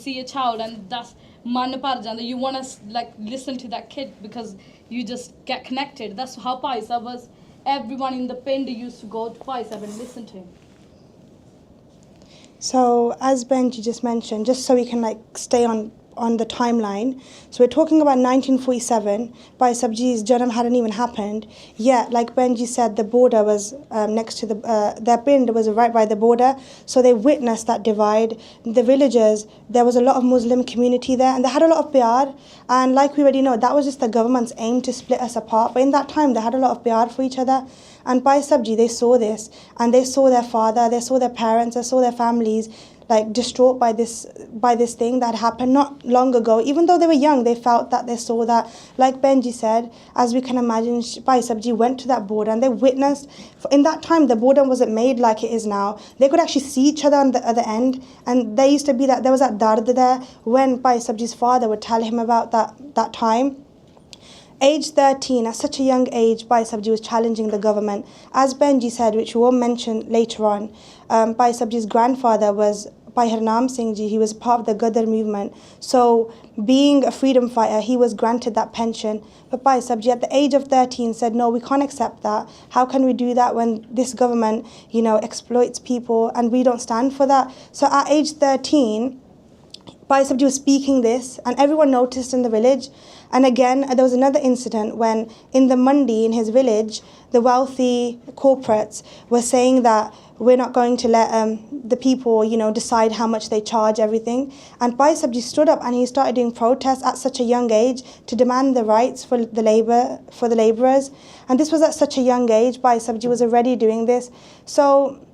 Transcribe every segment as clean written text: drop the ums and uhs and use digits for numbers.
see a child and that's man par janda, you want to like listen to that kid because you just get connected. That's how Bhai Sahib was. Everyone in the pind used to go to Bhai Sahib and listen to him. So as Benji just mentioned, just so we can like stay on the timeline, so we're talking about 1947. Bhai Sabji's Janam hadn't even happened yet. Like Benji said, the border was next to their pind was right by the border, so they witnessed that divide. The villagers, there was a lot of Muslim community there, and they had a lot of pyar. And like we already know, that was just the government's aim to split us apart. But in that time, they had a lot of pyar for each other. And Bhai Sabji, they saw this, and they saw their father, they saw their parents, they saw their families like distraught by this thing that happened not long ago. Even though they were young, they felt that, they saw that. Like Benji said, as we can imagine, Bhai Sabji went to that border and they witnessed. In that time, the border wasn't made like it is now. They could actually see each other on the other end, and there used to be there was that dard there when Bhai Sabji's father would tell him about that time. Age 13, at such a young age, Bhai Sabji was challenging the government. As Benji said, which we will mention later on, Bhai Sabji's grandfather was Bhai Harnam Singh Ji. He was part of the Gadar movement. So being a freedom fighter, he was granted that pension. But Bhai Sabji at the age of 13 said, no, we can't accept that. How can we do that when this government, exploits people, and we don't stand for that? So at age 13, Bhai Sabji was speaking this, and everyone noticed in the village. And again, there was another incident when in the mandi in his village, the wealthy corporates were saying that we're not going to let the people, decide how much they charge everything. And Bhai Sabji stood up and he started doing protests at such a young age to demand the rights for the labourers. And this was at such a young age. Bhai Sabji was already doing this. So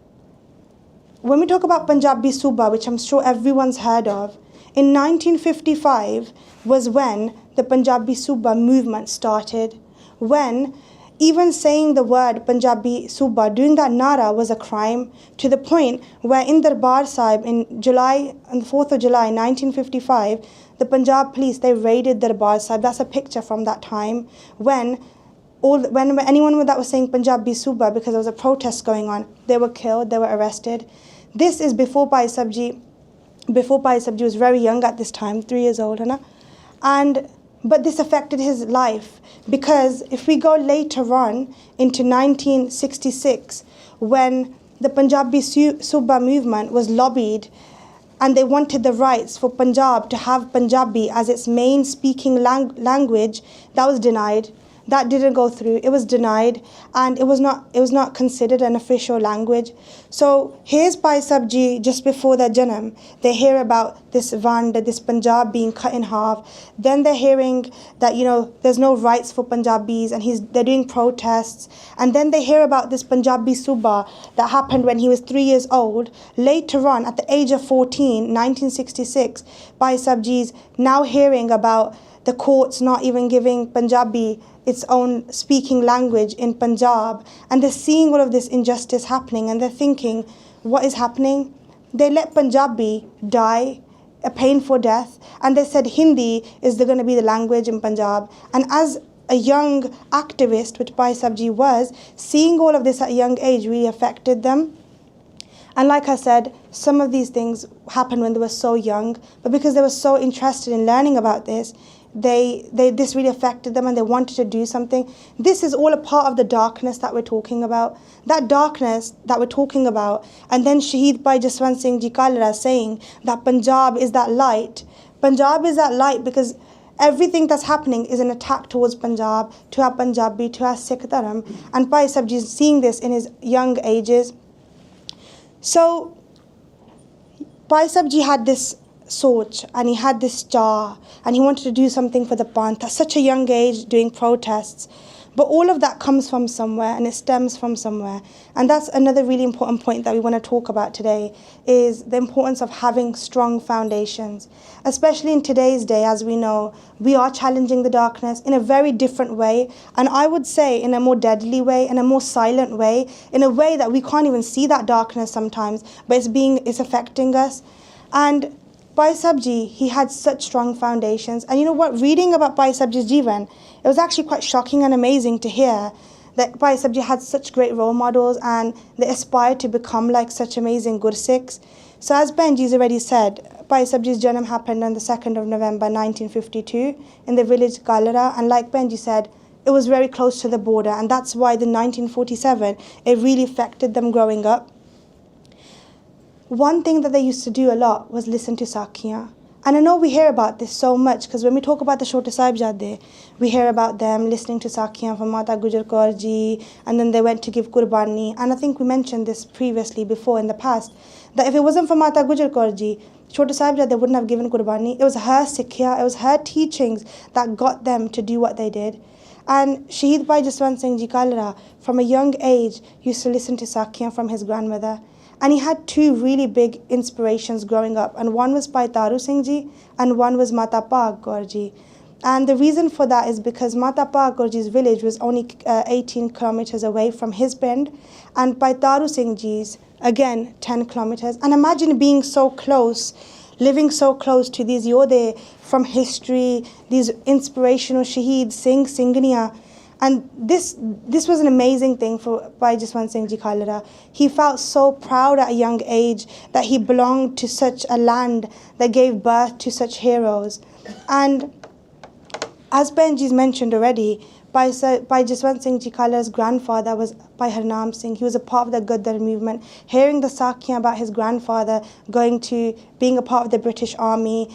when we talk about Punjabi Suba, which I'm sure everyone's heard of, in 1955 was when the Punjabi Suba movement started, when even saying the word Punjabi Suba, doing that nara was a crime, to the point where in Darbar Sahib on the 4th of July 1955, the Punjab police, they raided Darbar Sahib. That's a picture from that time when anyone that was saying Punjabi Suba, because there was a protest going on, they were killed, they were arrested. This is before Bhai Sabji was very young at this time, 3 years old, but this affected his life, because if we go later on into 1966, when the Punjabi Suba movement was lobbied and they wanted the rights for Punjab to have Punjabi as its main speaking language, that was denied. That didn't go through. It was denied, and it was not considered an official language. So here's Bhai Sabji just before their janam. They hear about this Vand, this Punjab being cut in half. Then they're hearing that there's no rights for Punjabis, and they're doing protests. And then they hear about this Punjabi Suba that happened when he was 3 years old. Later on, at the age of 14, 1966, Bhai Sabji's now hearing about the courts not even giving Punjabi its own speaking language in Punjab, and they're seeing all of this injustice happening, and they're thinking, what is happening? They let Punjabi die a painful death, and they said Hindi is going to be the language in Punjab. And as a young activist, which Bhai Sabji was, seeing all of this at a young age really affected them. And like I said, some of these things happened when they were so young, but because they were so interested in learning about this, this really affected them, and they wanted to do something. This is all a part of the darkness that we're talking about. That darkness that we're talking about, and then Shaheed Bhai Jaswant Singh Ji Khalra saying that Punjab is that light. Punjab is that light because everything that's happening is an attack towards Punjab, to our Punjabi, to our Sikh Dharam. And Bhai Sabji is seeing this in his young ages. So Bhai Sabji had this soch, and he had this jar, and he wanted to do something for the Panth at such a young age, doing protests. But all of that comes from somewhere, and it stems from somewhere. And that's another really important point that we want to talk about today, is the importance of having strong foundations. Especially in today's day, as we know, we are challenging the darkness in a very different way, and I would say in a more deadly way, in a more silent way, in a way that we can't even see that darkness sometimes, but it's affecting us. And Bhai Sabji, he had such strong foundations. And you know what? Reading about Bhai Sabji's Jivan, it was actually quite shocking and amazing to hear that Bhai Sabji had such great role models, and they aspired to become like such amazing Gursikhs. So as Benji's already said, Bhai Sabji's janam happened on the 2nd of November 1952 in the village Khalra, and like Benji said, it was very close to the border, and that's why the 1947, it really affected them growing up. One thing that they used to do a lot was listen to Sakhiyan. And I know we hear about this so much, because when we talk about the Chote Sahibzade, we hear about them listening to Sakhiyan from Mata Gujar Kaur ji, and then they went to give Qurbani. And I think we mentioned this previously before in the past, that if it wasn't for Mata Gujar Kaur ji, Chote Sahibzade wouldn't have given Qurbani. It was her Sikhya, it was her teachings that got them to do what they did. And Shaheed Bhai Jaswant Singh ji Khalra, from a young age, used to listen to Sakhiyan from his grandmother. And he had two really big inspirations growing up. And one was Bhai Taru Singh ji, and one was Mata Paak Kaur ji. And the reason for that is because Mata Paak Kaur ji's village was only 18 kilometers away from his pind. And Bhai Taru Singh ji's, again, 10 kilometers. And imagine being so close, living so close to these Yodhe from history, these inspirational Shaheed Singh, Singhaniya. And this was an amazing thing for Bhai Jaswant Singh ji Khalra. He felt so proud at a young age that he belonged to such a land that gave birth to such heroes. And as Benji's mentioned already, Bhai Jaswant Singh ji Khalra's grandfather was Bhai Harnam Singh. He was a part of the Gaddar movement. Hearing the Sakhiyan about his grandfather being a part of the British Army,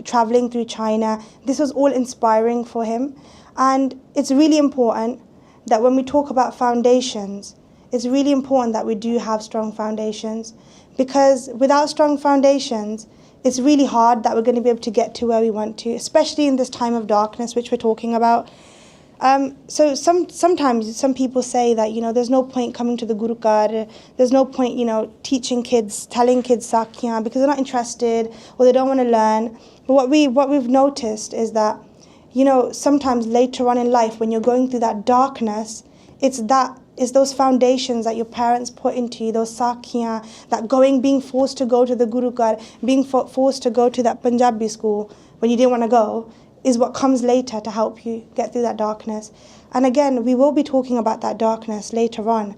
traveling through China, this was all inspiring for him. And it's really important that when we talk about foundations, it's really important that we do have strong foundations, because without strong foundations, it's really hard that we're going to be able to get to where we want to, especially in this time of darkness which we're talking about. So sometimes some people say that, there's no point coming to the Guru Kar, there's no point, teaching kids, telling kids Sakhiyan, because they're not interested or they don't want to learn. But what we've noticed is that, sometimes later on in life, when you're going through that darkness, it's those foundations that your parents put into you, those Sakhiyan, that being forced to go to the Guru Kar, being forced to go to that Punjabi school when you didn't want to go, is what comes later to help you get through that darkness. And again, we will be talking about that darkness later on.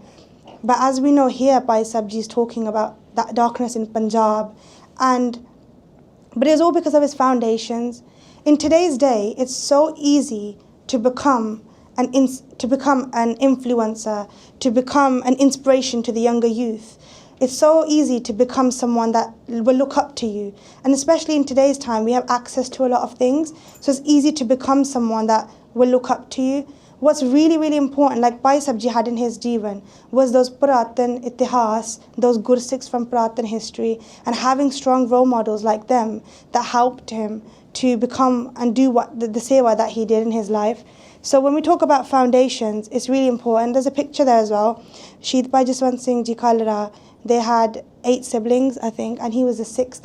But as we know here, Bhai Sabji is talking about that darkness in Punjab, but it's all because of his foundations. In today's day, it's so easy to become an influencer, to become an inspiration to the younger youth. It's so easy to become someone that will look up to you. And especially in today's time, we have access to a lot of things, so it's easy to become someone that will look up to you. What's really, really important, like Bhai Sabji had in his Jeevan, was those Puratan Itihas, those Gursikhs from Puratan history, and having strong role models like them that helped him to become and do what the seva that he did in his life. So when we talk about foundations, it's really important. There's a picture there as well. Shaheed Bhai Jaswant Singh ji Khalra, they had 8 siblings, I think, and he was the sixth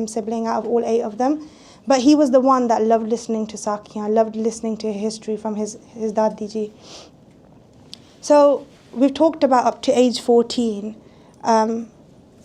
sibling out of all 8 of them. But he was the one that loved listening to Sakhiyan, loved listening to history from his Dadi ji. So we've talked about up to age 14, Bhai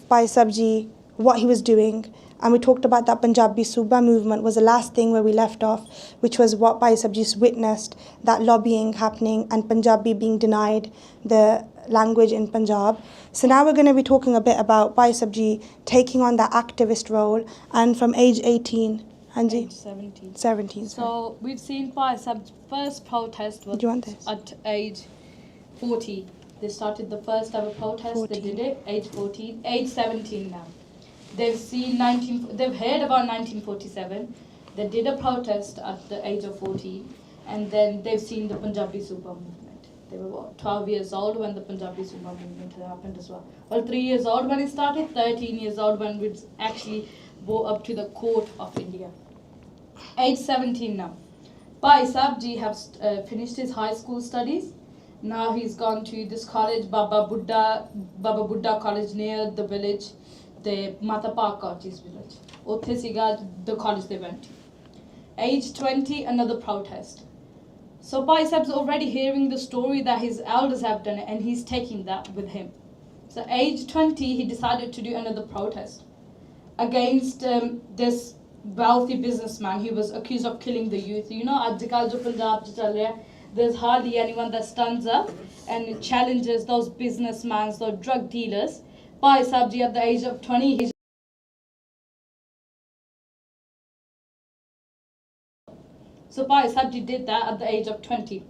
Sabji, what he was doing. And we talked about that Punjabi Suba movement was the last thing where we left off, which was what Bhai Sabji witnessed, that lobbying happening and Punjabi being denied the language in Punjab. So now we're going to be talking a bit about Bhai Sabji taking on that activist role, and from age 18, Hanji? Age 17. 17. So we've seen Bhai Sabji's first protest was at age 40. They started the first ever protest, 14. They did it, age 14, age 17 now. They've heard about 1947. They did a protest at the age of 14, and then they've seen the Punjabi Suba movement. They were 12 years old when the Punjabi Suba movement happened as well. Well, 3 years old when it started, 13 years old when it actually brought up to the court of India. Age 17 now. Bhai Sabji has finished his high school studies. Now he's gone to this college, Baba Buddha College near the village, the Mata Paak Kaur ji's village. Utthe siga the college they went to. Age 20, another protest. So Bhai Sab's already hearing the story that his elders have done it, and he's taking that with him. So age 20, he decided to do another protest against this wealthy businessman. He was accused of killing the youth. Ajkal jo Punjab ch chal raha hai, there's hardly anyone that stands up and challenges those businessmen, those drug dealers. Bhai Sabji at the age of 20, So Bhai Sabji did that at the age of 20.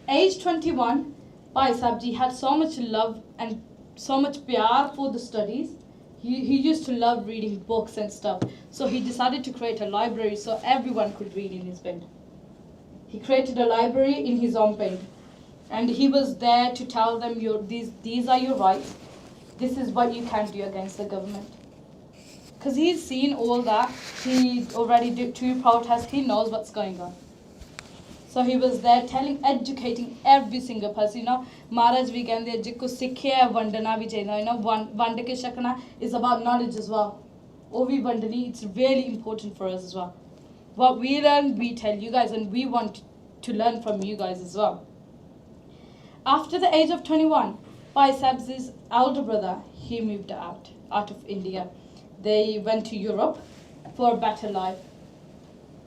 Age 21, Bhai Sabji had so much love and so much pyar for the studies. He used to love reading books and stuff. So he decided to create a library so everyone could read in his pind. He created a library in his own pind. And he was there to tell them, these are your rights. This is what you can do against the government. Because he's seen all that. He already did 2 protests. He knows what's going on. So he was there educating every single person. Maharaj vi kehndi jikko sikhya hai vandana vi chahiye. Vand ke shakna is about knowledge as well. Or we vandani, it's really important for us as well. What we learn, we tell you guys, and we want to learn from you guys as well. After the age of 21, Bhai Sabzi's elder brother, he moved out of India. They went to Europe for a better life.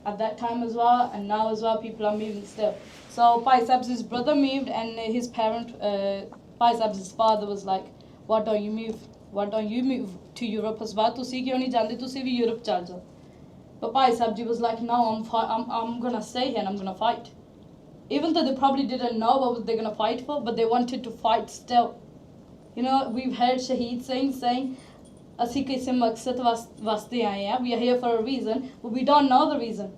At that time as well, and now as well, people are moving still. So Bhai Sabzi's brother moved, and his parent, Bhai Sabzi's father, was like, "Why don't you move? Why don't you move to Europe as well? Tusi kyun nahi jande? Tusi bhi Europe chal jao." But Bhai Sabji was like, "No, I'm gonna stay here and I'm gonna fight." Even though they probably didn't know what they're gonna fight for, but they wanted to fight still. We've heard Shaheed saying, "Asi kisi maqsad vaste aaye hain. We are here for a reason, but we don't know the reason."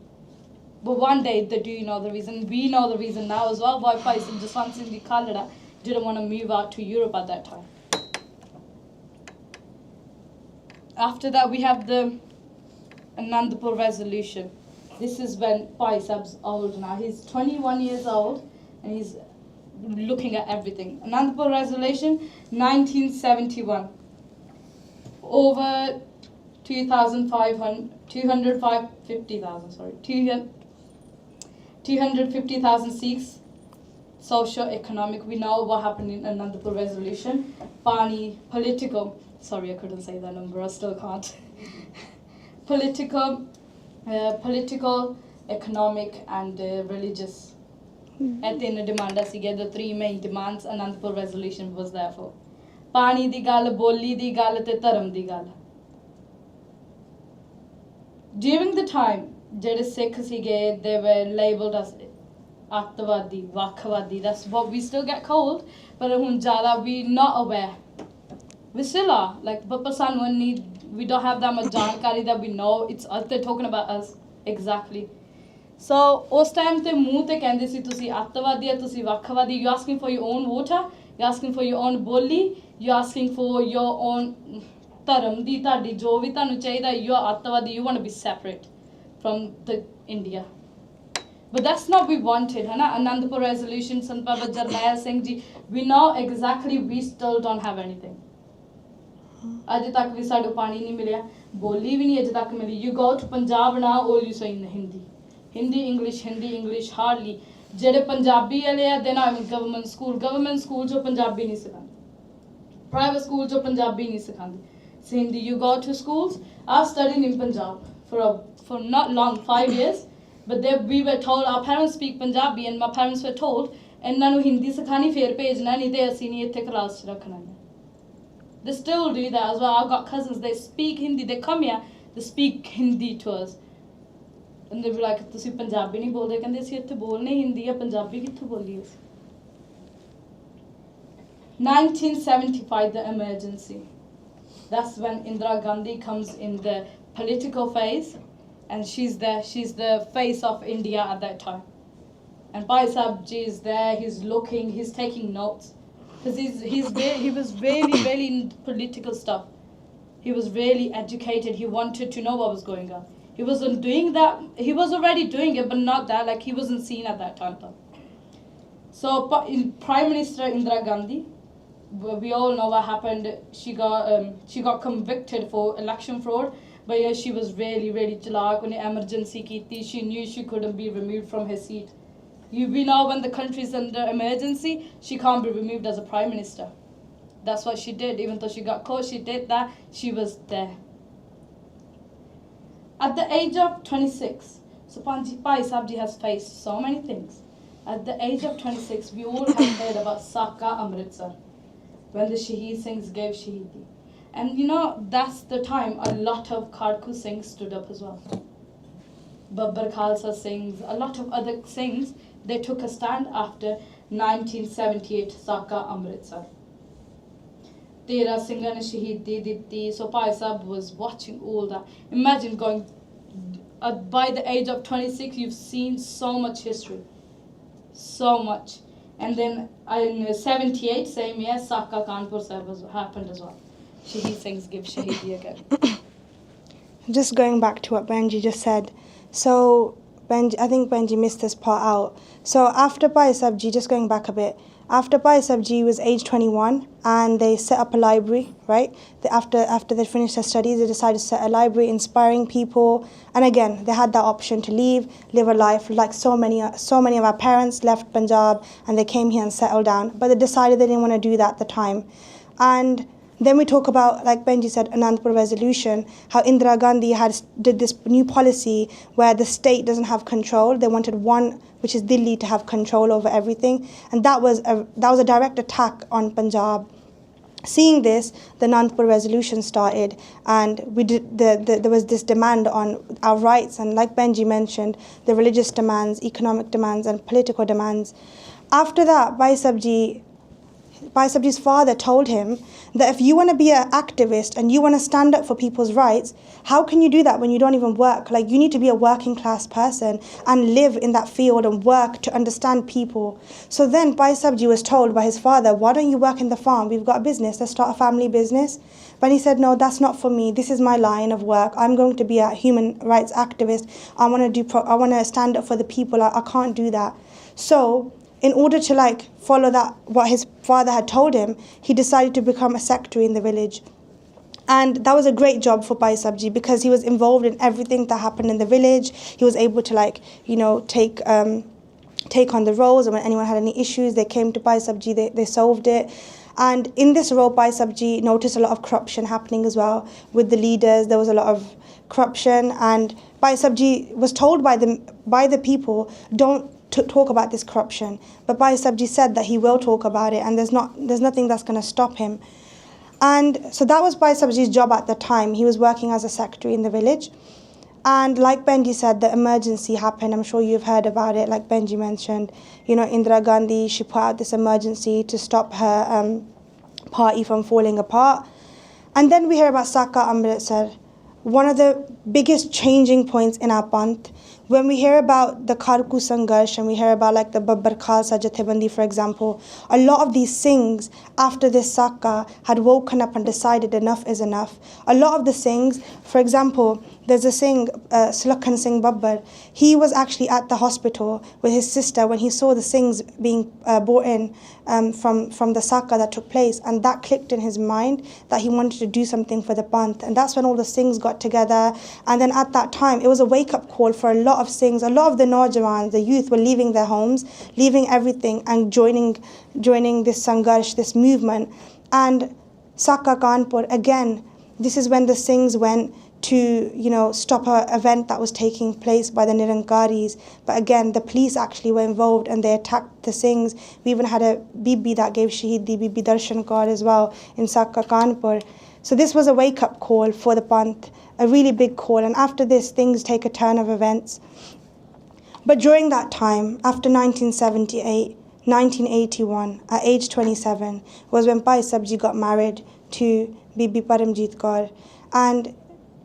But one day they do know the reason. We know the reason now as well. Why Jaswant Singh Khalra didn't want to move out to Europe at that time. After that, we have the Anandpur resolution. This is when Bhai Sab's old now. He's 21 years old and he's looking at everything. Anandpur resolution, 1971. Over 250,000 Sikhs, socio-economic. We know what happened in Anandpur resolution. Pani, political. Sorry, I couldn't say that number. I still can't. Political, economic, and religious. At the end demand, the 3 main demands Anandpur resolution was there for. Pani di gal, boli di gal, te dharam di gal. During the time, jehde Sikh sige, they were labelled as Attavadi, Vakhvadi. That's what we still get called, but we're not aware. We still are, but we don't have that much jankari that we know it's us. They're talking about us exactly. So, us time te muh te kehnde si tusi Attavadi hai, tusi Vakhvadi. You're asking for your own water. You're asking for your own boli. You're asking for your own dharam di tadi jo vi tanu chahida. You're Attavadi. You want to be separate from the India. But that's not what we wanted. Anandpur resolution, Sant Baba Jarnail Singh ji. We know exactly we still don't have anything. Ajhe tak vi sadu pani nahi milya. Boli vi nahi ajhe tak mili. You go to Punjab now, all you say in Hindi. Hindi, English, hardly. Jehde Punjabi wale hai, they're not in government school jo Punjabi nahi sikhande. Private school jo Punjabi nahi sikhande. Hindi, you go to schools. I've studied in Punjab for not long, 5 years. But we were told, our parents speak Punjabi, and my parents were told, "Enna nu Hindi sikhani fer bhejna nahi te assi nahi itthe class ch rakhna hai." They still do that as well. I've got cousins, they speak Hindi, they come here, they speak Hindi to us. And they'll be like, "Tusi Punjabi nahi bolde?" Kande assi itthe bolne Hindi ya Punjabi kithu boli us. 1975, the emergency. That's when Indira Gandhi comes in the political phase, and she's the face of India at that time. And Bhai Sabji is there, he's looking, he's taking notes. Because he was really in political stuff. He was really educated. He wanted to know what was going on. He wasn't doing that. He was already doing it, but not that. He wasn't seen at that time. So Prime Minister Indira Gandhi, we all know what happened. She got convicted for election fraud. But yeah, she was really chalak. When emergency ki, she knew she couldn't be removed from her seat. We know when the country is under emergency, she can't be removed as a prime minister. That's what she did. Even though she got caught, she did that. She was there. At the age of 26, so Bhai Sabji has faced so many things. At the age of 26, we all have heard about Saka Amritsar, when the Shaheed Singhs gave Shaheedi. And that's the time a lot of Kharku Singhs stood up as well. Babbar Khalsa Singhs, a lot of other Singhs, they took a stand after 1978 Saka Amritsar. Tera Singha ne Shaheedi ditti. So Bhai Sahib was watching all that. Imagine going, by the age of 26, you've seen so much history. So much. And then in 78, same year, Saka Kanpur Sahib happened as well. Shaheed Singhs give Shaheedi again. Just going back to what Benji just said. So, I think Benji missed this part out. So after Bhai Sahib Ji, just going back a bit, after Bhai Sahib Ji was age 21 and they set up a library, right? After they finished their studies, they decided to set a library inspiring people. And again, they had that option to leave, live a life like so many of our parents left Punjab and they came here and settled down. But they decided they didn't want to do that at the time. And then we talk about, like Benji said, Anandpur resolution, how Indira Gandhi did this new policy where the state doesn't have control. They wanted one, which is Delhi, to have control over everything. And that was a direct attack on Punjab. Seeing this, the Anandpur resolution started, and there was this demand on our rights, and like Benji mentioned, the religious demands, economic demands, and political demands. After that, Bhai Sahib Ji's father told him that if you want to be an activist and you want to stand up for people's rights, how can you do that when you don't even work? Like, you need to be a working class person and live in that field and work to understand people. So then Bhai Sahib Ji was told by his father, why don't you work in the farm? We've got a business, let's start a family business. But he said, no, that's not for me. This is my line of work. I'm going to be a human rights activist. I want to stand up for the people. I can't do that. So in order to follow that, what his father had told him, he decided to become a secretary in the village. And that was a great job for Bhai Sahib Ji because he was involved in everything that happened in the village. He was able to take on the roles, and when anyone had any issues, they came to Bhai Sahib Ji, they solved it. And in this role, Bhai Sahib Ji noticed a lot of corruption happening as well with the leaders. There was a lot of corruption, and Bhai Sahib Ji was told by the people, don't talk about this corruption. But Bhai Sahib Ji said that he will talk about it, and there's nothing that's going to stop him. And so that was Bhai Sahib Ji's job at the time. He was working as a secretary in the village. And like Benji said, the emergency happened. I'm sure you've heard about it, like Benji mentioned. Indira Gandhi, she put out this emergency to stop her party from falling apart. And then we hear about Saka Amritsar, one of the biggest changing points in our Panth. When we hear about the Kharku Sangharsh and we hear about the Babbar Khalsa Jathebandi, for example, a lot of these Singhs after this Saka had woken up and decided enough is enough. A lot of the Singhs, for example, there's a Singh, Sulakhan Singh Babbar, he was actually at the hospital with his sister when he saw the Singhs being brought in from the Saka that took place, and that clicked in his mind that he wanted to do something for the Panth. And that's when all the Singhs got together, and then at that time it was a wake-up call for a lot of Singhs. A lot of the Naujawans, the youth, were leaving their homes, leaving everything and joining this Sangharsh, this movement. And Saka Kanpur, again, this is when the Singhs went to stop an event that was taking place by the Nirankaris. But again, the police actually were involved and they attacked the Singhs. We even had a Bibi that gave Shaheedi, Bibi Darshan Kaur as well in Saka Kanpur. So this was a wake-up call for the Panth, a really big call. And after this, things take a turn of events. But during that time, after 1978, 1981, at age 27, was when Bhai Sahib Ji got married to Bibi Paramjit Kaur. And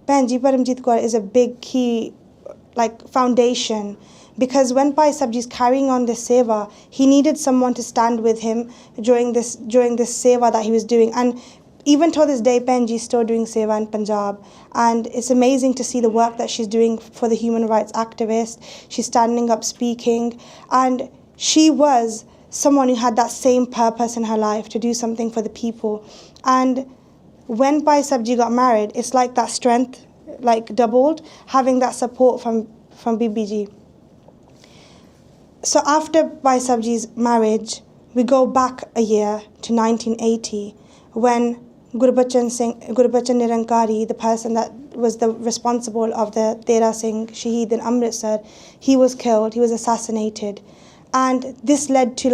Benji, Paramjit Kaur is a big key foundation, because when Bhai Sahib Ji is carrying on this seva, he needed someone to stand with him during this seva that he was doing. And even to this day, Benji is still doing seva in Punjab, and it's amazing to see the work that she's doing for the human rights activists. She's standing up, speaking, and she was someone who had that same purpose in her life, to do something for the people. And when Bhai Sahib Ji got married, it's like that strength doubled, having that support from BBG. So after Bhai Sahib Ji's marriage, we go back a year to 1980, when Gurbachan Nirankari, the person that was the responsible of the Tera Singh Shaheed in Amritsar, he was killed, he was assassinated. And this led to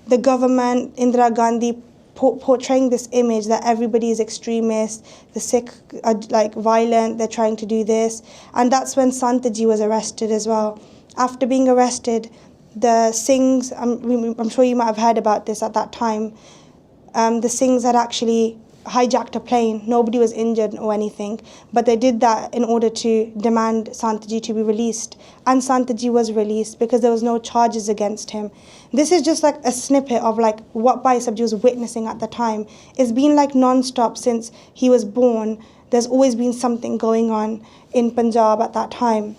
the government, Indira Gandhi, portraying this image that everybody is extremist, the Sikh are like violent, they're trying to do this. And that's when Santaji was arrested as well. After being arrested, the Singhs, I'm sure you might have heard about this at that time, the Singhs had actually hijacked a plane. Nobody was injured or anything, but they did that in order to demand Santaji to be released. And Santaji was released because there was no charges against him. This is just like a snippet of like what Bhai Sabji was witnessing at the time. It's been like non-stop since he was born. There's always been something going on in Punjab at that time.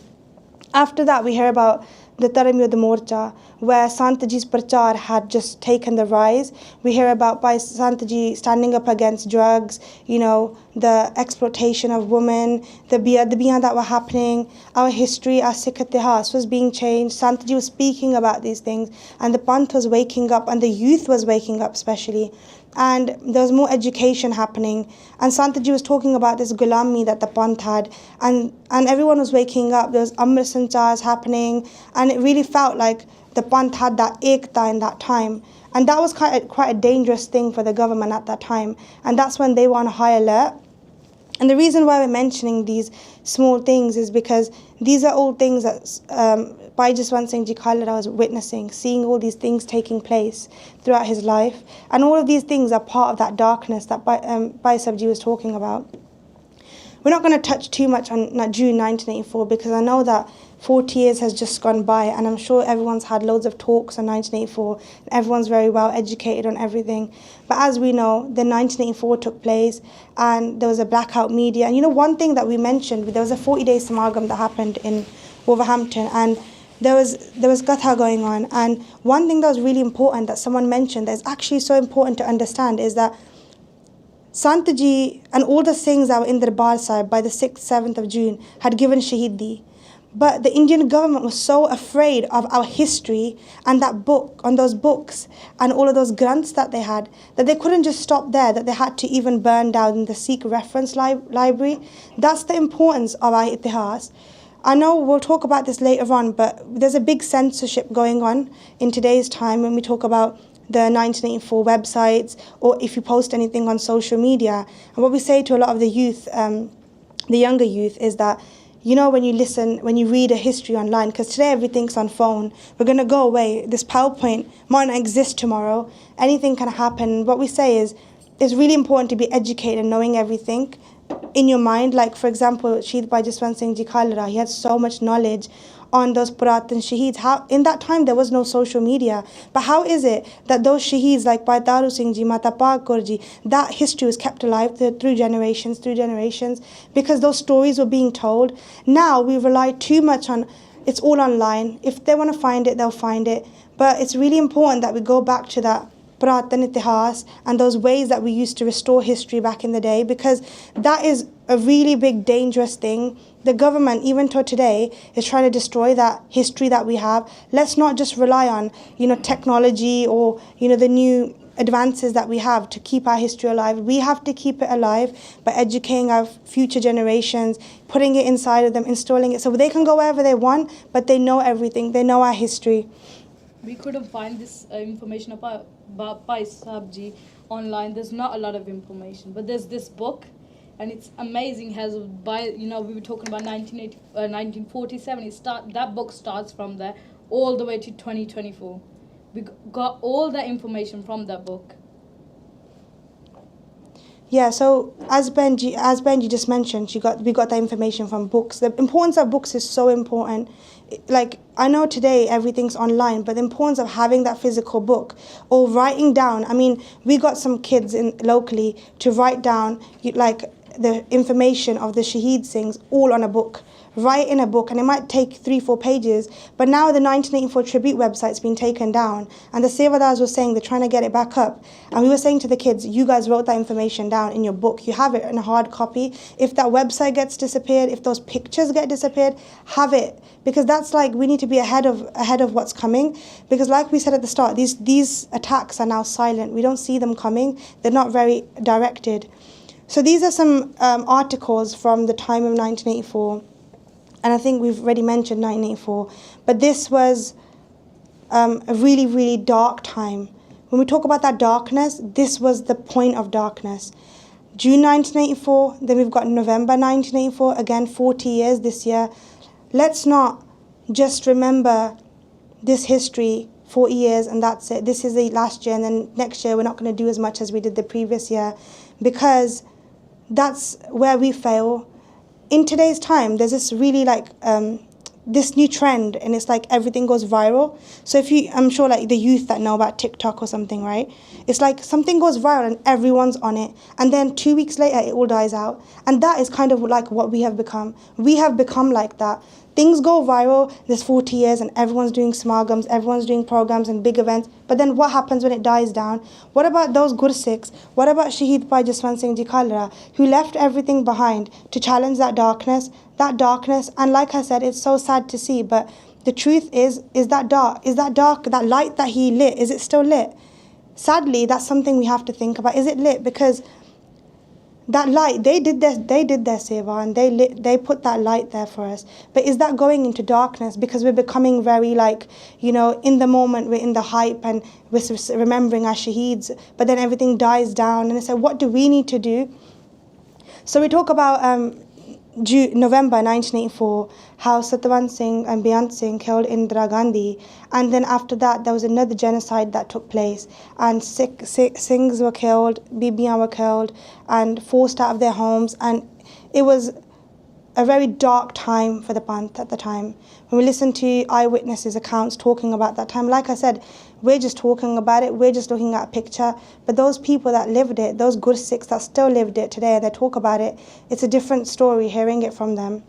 After that, we hear about the Dharam Yudh Morcha, where Santaji's Parchar had just taken the rise. We hear about Bhai Santaji standing up against drugs, you know, the exploitation of women, the biyan that were happening. Our history, our Sikh Itihas was being changed. Santaji was speaking about these things, and the Panth was waking up, and the youth was waking up especially. And there was more education happening. And Santaji was talking about this gulami that the Panth had. And everyone was waking up. There was Amrit Sanchars happening. And it really felt like the Panth had that ekta in that time. And that was quite a dangerous thing for the government at that time. And that's when they were on high alert. And the reason why we're mentioning these small things is because these are all things that Bhai Jaswant Singh Ji Khalra was witnessing, seeing all these things taking place throughout his life. And all of these things are part of that darkness that Bhai Sabji was talking about. We're not going to touch too much on June 1984 because I know that 40 years has just gone by, and I'm sure everyone's had loads of talks on 1984. Everyone's very well educated on everything. But as we know, the 1984 took place, and there was a blackout media. And you know, one thing that we mentioned, there was a 40-day samagam that happened in Wolverhampton, and there was katha going on. And one thing that was really important that someone mentioned that is actually so important to understand is that Santaji and all the Singhs that were in the Darbar Sahib by the 6th, 7th of June had given Shaheedi. But the Indian government was so afraid of our history and that book, on those books and all of those granths that they had, that they couldn't just stop there, that they had to even burn down the Sikh reference library. That's the importance of our itihas. I know we'll talk about this later on, but there's a big censorship going on in today's time when we talk about the 1984 websites, or if you post anything on social media. And what we say to a lot of the youth, the younger youth, is that, you know, when you read a history online, because today everything's on phone, we're going to go away. This PowerPoint might not exist tomorrow. Anything can happen. What we say is, it's really important to be educated and knowing everything in your mind. Like, for example, Shaheed Bhai Jaswant Singh Ji Khalra, he had so much knowledge on those Puratan Shaheeds. How in that time there was no social media, but how is it that those Shaheeds like Bhai Taru Singh Ji, Mata Pak Kaur Ji, that history was kept alive through generations, because those stories were being told? Now we rely too much on, it's all online. If they want to find it, they'll find it. But it's really important that we go back to that Puratan Itihas and those ways that we used to restore history back in the day, because that is a really big dangerous thing. The government, even till today, is trying to destroy that history that we have. Let's not just rely on, you know, technology or, you know, the new advances that we have to keep our history alive. We have to keep it alive by educating our future generations, putting it inside of them, installing it so they can go wherever they want, but they know everything. They know our history. We couldn't find this information about Bhai Sabji online. There's not a lot of information, but there's this book, and it's amazing. Has we were talking about 1947. That book starts from there all the way to 2024. We got all the information from that book. Yeah, so as Benji just mentioned, we got that information from books. The importance of books is so important. Like, I know today everything's online, but the importance of having that physical book or writing down. I mean, we got some kids locally to write down like the information of the Shaheed Singhs all on a book. Write in a book, and it might take 3-4 pages, but now the 1984 tribute website's been taken down, and the Sevadars were saying they're trying to get it back up, and we were saying to the kids, you guys wrote that information down in your book, you have it in a hard copy. If that website gets disappeared, if those pictures get disappeared, have it, because that's like, we need to be ahead of what's coming, because like we said at the start, these attacks are now silent. We don't see them coming. They're not very directed. So these are some articles from the time of 1984. And I think we've already mentioned 1984. But this was a really, really dark time when we talk about that darkness, this was the point of darkness. June 1984, then we've got November 1984, again 40 years this year. Let's not just remember this history 40 years and that's it. This is the last year, and then next year we're not going to do as much as we did the previous year, because that's where we fail. In today's time, there's this really this new trend, and it's like everything goes viral. So I'm sure like the youth that know about TikTok or something, right? It's like something goes viral and everyone's on it, and then 2 weeks later it all dies out. And that is kind of like what we have become. We have become like that. Things go viral, there's 40 years and everyone's doing smargams, everyone's doing programs and big events, but then what happens when it dies down? What about those Gursikhs? What about Shaheed Bhai Jaswant Singh Ji Khalra, who left everything behind to challenge that darkness? And like I said, it's so sad to see, but the truth is that dark, that light that he lit, is it still lit? Sadly, that's something we have to think about. Is it lit? Because that light, they did their seva, and they put that light there for us. But is that going into darkness because we're becoming very in the moment, we're in the hype and we're remembering our shaheeds, but then everything dies down, and it's like, what do we need to do? So we talk about November 1984, how Satwan Singh and Beyant Singh killed Indira Gandhi, and then after that there was another genocide that took place, and Singhs were killed, Bibiyan were killed and forced out of their homes, and it was a very dark time for the Panth at the time. When we listen to eyewitnesses' accounts talking about that time, like I said, we're just talking about it, we're just looking at a picture, but those people that lived it, those Gursikhs that still lived it today, they talk about it, it's a different story hearing it from them.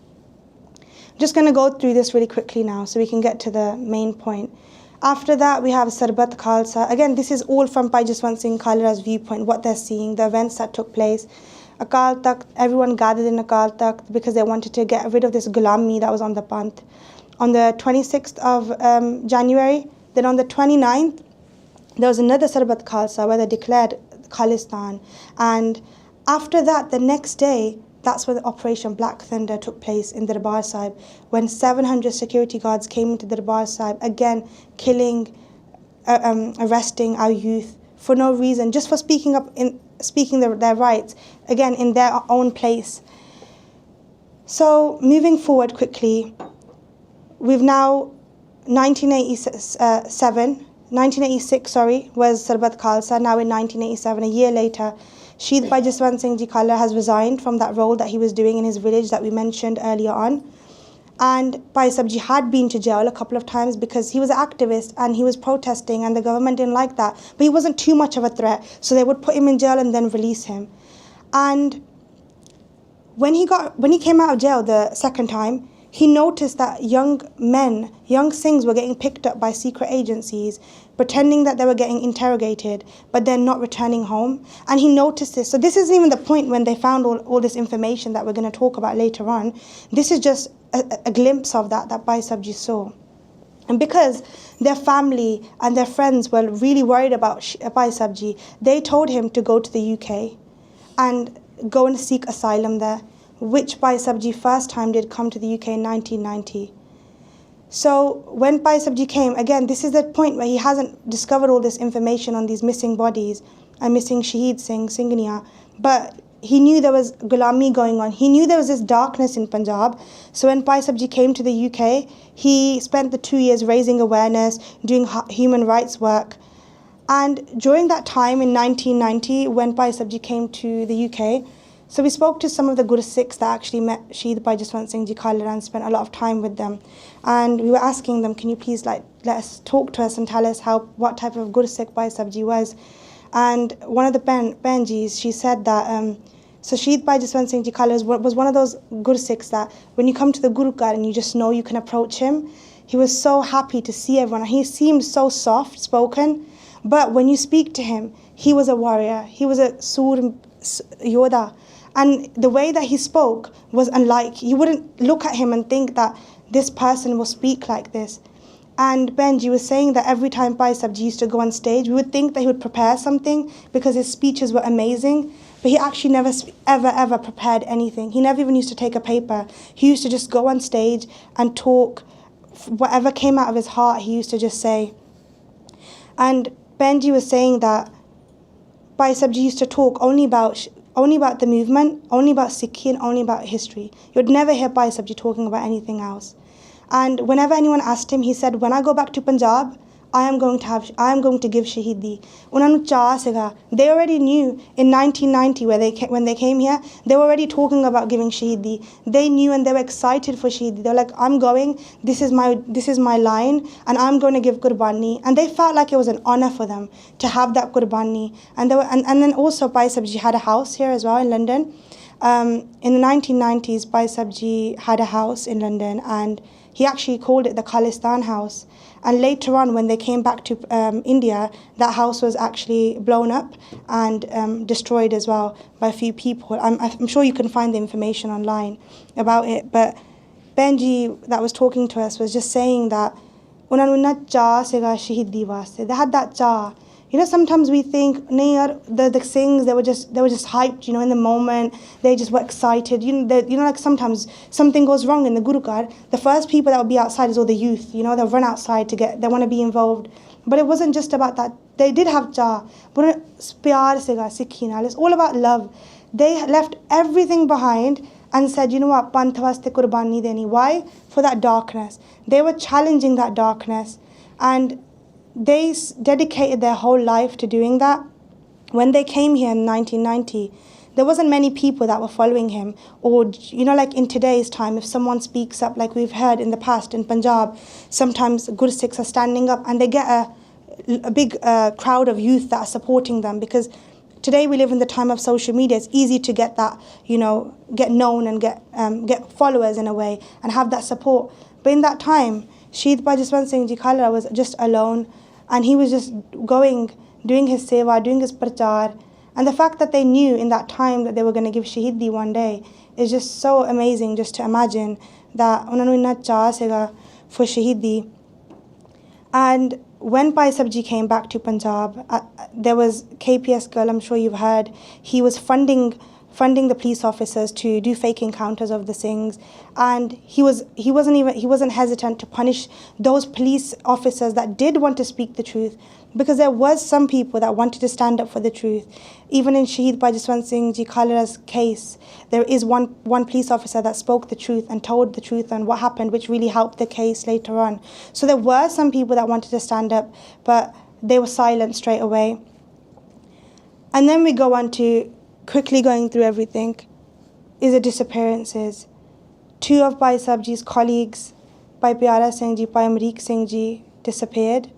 I'm just going to go through this really quickly now so we can get to the main point. After that, we have Sarbat Khalsa. Again, this is all from Bhai Jaswant Singh Khalra's viewpoint, what they're seeing, the events that took place. Akal Takht, everyone gathered in Akal Takht because they wanted to get rid of this gulami that was on the Panth. On the 26th of January, then on the 29th, there was another Sarbat Khalsa where they declared Khalistan. And after that, the next day, that's when the Operation Black Thunder took place in the Darbar Sahib, when 700 security guards came into the Darbar Sahib, again killing, arresting our youth for no reason, just for speaking their rights, again in their own place. So moving forward quickly, we've now 1986 was Sarbat Khalsa. Now in 1987, a year later, Shaheed Bhai Jaswant Singh Ji Khalra has resigned from that role that he was doing in his village that we mentioned earlier on. And Bhai Sahib Ji had been to jail a couple of times because he was an activist and he was protesting, and the government didn't like that. But he wasn't too much of a threat, so they would put him in jail and then release him. And when he came out of jail the second time, he noticed that young Singhs were getting picked up by secret agencies, pretending that they were getting interrogated, but then not returning home. And he noticed this. So this isn't even the point when they found all this information that we're going to talk about later on. This is just a glimpse of that Bhai Sahib Ji saw. And because their family and their friends were really worried about Bhai Sahib Ji, they told him to go to the UK and go and seek asylum there, which Bhai Sahib Ji first time did come to the UK in 1990. So when Bhai Sahib Ji came, again, this is the point where he hasn't discovered all this information on these missing bodies and missing Shaheed Singh, Singhania, but he knew there was gulami going on. He knew there was this darkness in Punjab. So when Bhai Sahib Ji came to the UK, he spent the 2 years raising awareness, doing human rights work. And during that time in 1990, when Bhai Sahib Ji came to the UK, so we spoke to some of the Gursikhs that actually met Shaheed Bhai Jaswant Singh Ji Khalra and spent a lot of time with them. And we were asking them, can you please talk to us and tell us what type of Gursikh Bhai Sahib Ji was. And one of the Benjis, she said that, so Shaheed Bhai Jaswant Singh Ji Khalra was one of those Gursikhs that when you come to the Guru Gar and you just know you can approach him, he was so happy to see everyone. He seemed so soft spoken, but when you speak to him, he was a warrior. He was a Sur Yoda. And the way that he spoke was unlike. You wouldn't look at him and think that this person will speak like this. And Benji was saying that every time Bhai Sahib Ji used to go on stage, we would think that he would prepare something because his speeches were amazing. But he actually never ever prepared anything. He never even used to take a paper. He used to just go on stage and talk. Whatever came out of his heart, he used to just say. And Benji was saying that Bhai Sabji used to talk only about the movement, only about Sikhi and only about history. You would never hear Bhai Sabji talking about anything else. And whenever anyone asked him, he said, when I go back to Punjab, I am going to give Shaheedi. Unhanu cha siga. They already knew in 1990 when they came here, they were already talking about giving Shaheedi. They knew and they were excited for Shaheedi. They were like, I'm going, this is my line, and I'm going to give Qurbani. And they felt like it was an honor for them to have that Qurbani. And then also Bhai Sabji had a house here as well in London. In the 1990s, Bhai Sabji had a house in London, and he actually called it the Khalistan house. And later on, when they came back to India, that house was actually blown up and destroyed as well by a few people. I'm sure you can find the information online about it. But Benji, that was talking to us, was just saying that unhanu na cha siga Shaheedi vaste. They had that cha. You know, sometimes we think, the Singhs, they were just hyped, you know, in the moment. They just were excited. You know, like sometimes something goes wrong in the Guru Ghar. The first people that will be outside is all the youth. You know, they'll run outside they want to be involved. But it wasn't just about that. They did have cha. But pyar siga Sikhi naal. It's all about love. They left everything behind and said, you know what, panth vaste qurbani deni. Why? For that darkness. They were challenging that darkness. And they dedicated their whole life to doing that. When they came here in 1990, there wasn't many people that were following him. Or, you know, like in today's time, if someone speaks up, like we've heard in the past in Punjab, sometimes Gursikhs are standing up and they get a big crowd of youth that are supporting them, because today we live in the time of social media. It's easy to get that, you know, get known and get followers in a way and have that support. But in that time, Shaheed Bhai Jaswant Singh Ji Khalra was just alone. And he was just doing his seva, doing his Parchar. And the fact that they knew in that time that they were going to give Shaheedi one day is just so amazing, just to imagine that unhanu inna cha siga for Shaheedi. And when Bhai Sabji came back to Punjab, there was KPS girl, I'm sure you've heard, he was funding the police officers to do fake encounters of the Singhs, and he wasn't hesitant to punish those police officers that did want to speak the truth, because there was some people that wanted to stand up for the truth. Even in Shaheed Bhai Jaswant Singh Ji Khalra's case, there is one police officer that spoke the truth and told the truth and what happened, which really helped the case later on. So there were some people that wanted to stand up, but they were silent straight away. And then we go on to quickly going through everything, is the disappearances. 2 of Bhai Sabji's colleagues, Bhai Pyara Singh Ji, Bhai Amrik Singh Ji, disappeared,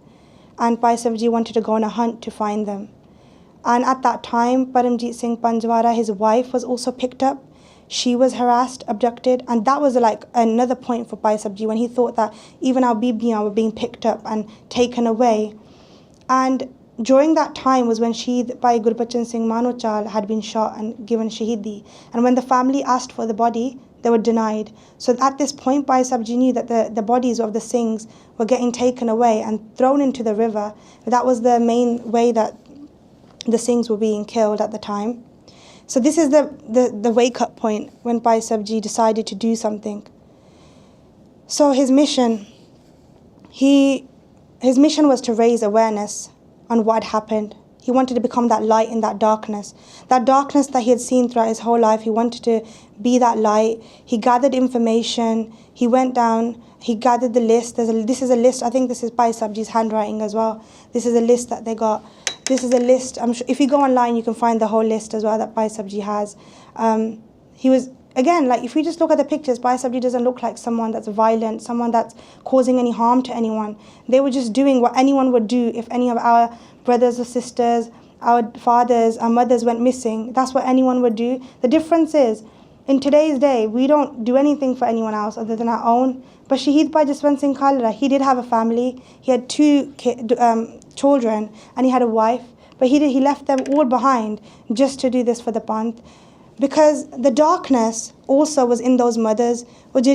and Bhai Sabji wanted to go on a hunt to find them. And at that time, Paramjit Singh Panjwara, his wife, was also picked up. She was harassed, abducted, and that was like another point for Bhai Sabji, when he thought that even our bibiyan were being picked up and taken away. And during that time was when Shaheed Bhai Gurbachan Singh Manochal had been shot and given Shaheedi. And when the family asked for the body, they were denied. So at this point, Bhai Sabji knew that the bodies of the Singhs were getting taken away and thrown into the river. That was the main way that the Singhs were being killed at the time. So this is the wake-up point when Bhai Sabji decided to do something. So his mission was to raise awareness on what happened. He wanted to become that light in that darkness that he had seen throughout his whole life. He wanted to be that light. He gathered information. He went down. He gathered the list. This is a list. I think this is Bhai Sabji's handwriting as well. This is a list that they got. This is a list. I'm sure if you go online, you can find the whole list as well that Bhai Sabji has. He was, again, like if you just look at the pictures, Bhai Sabji doesn't look like someone that's violent, someone that's causing any harm to anyone. They were just doing what anyone would do if any of our brothers or sisters, our fathers, our mothers went missing. That's what anyone would do. The difference is, in today's day, we don't do anything for anyone else other than our own. But Shaheed Bhai Jaswant Singh Khalra, he did have a family. He had 2 children and he had a wife. But he left them all behind just to do this for the Panth. Because the darkness also was in those mothers. Those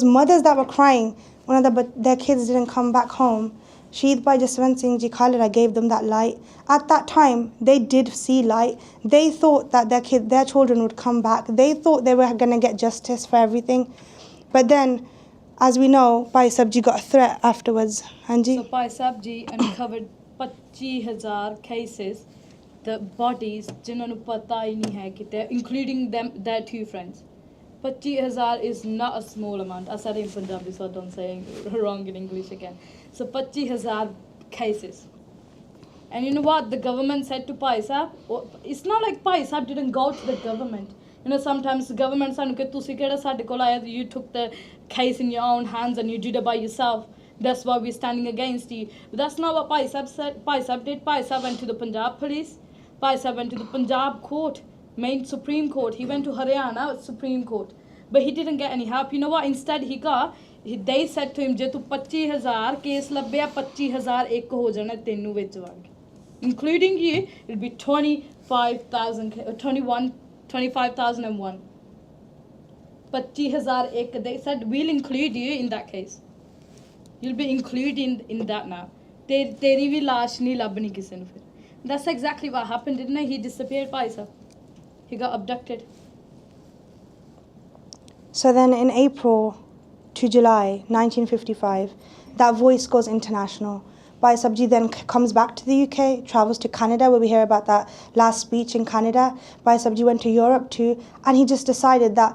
mothers that were crying when their kids didn't come back home. Shaheed Bhai Jaswant Singh Ji Khalra gave them that light. At that time, they did see light. They thought that their children would come back. They thought they were going to get justice for everything. But then, as we know, Bhai Sabji got a threat afterwards. Hanji? So Bhai Sabji uncovered 25,000 cases, the bodies, जिन्होंने पता ही नहीं है कि including them, their 2 friends. 25,000 is not a small amount. I said it in Punjabi, so I don't say wrong in English again. So 25,000 cases. And you know what the government said to Bhai Sahib? It's not like Bhai Sahib didn't go to the government. You know, sometimes the government said, you took the case in your own hands and you did it by yourself. That's why we're standing against you. But that's not what Bhai Sahib said. Bhai Sahib did. Bhai Sahib went to the Punjab police. Bhai Sahib went to the Punjab court, main Supreme Court. He went to Haryana Supreme Court. But he didn't get any help. You know what? Instead they said to him, je tu 25,000 case labya, 25,000 ek ho jana tenu vich vag. Including you, it'll be 25,001. 25,001. They said, we'll include you in that case. You'll be included in that now. Teri vi laash nahi labni kisi nu fir. That's exactly what happened, didn't it? He disappeared, Bhai Sahib. He got abducted. So then in April to July 1955, that voice goes international. Bhai Sahib then comes back to the UK, travels to Canada, where we hear about that last speech in Canada. Bhai Sahib went to Europe too, and he just decided that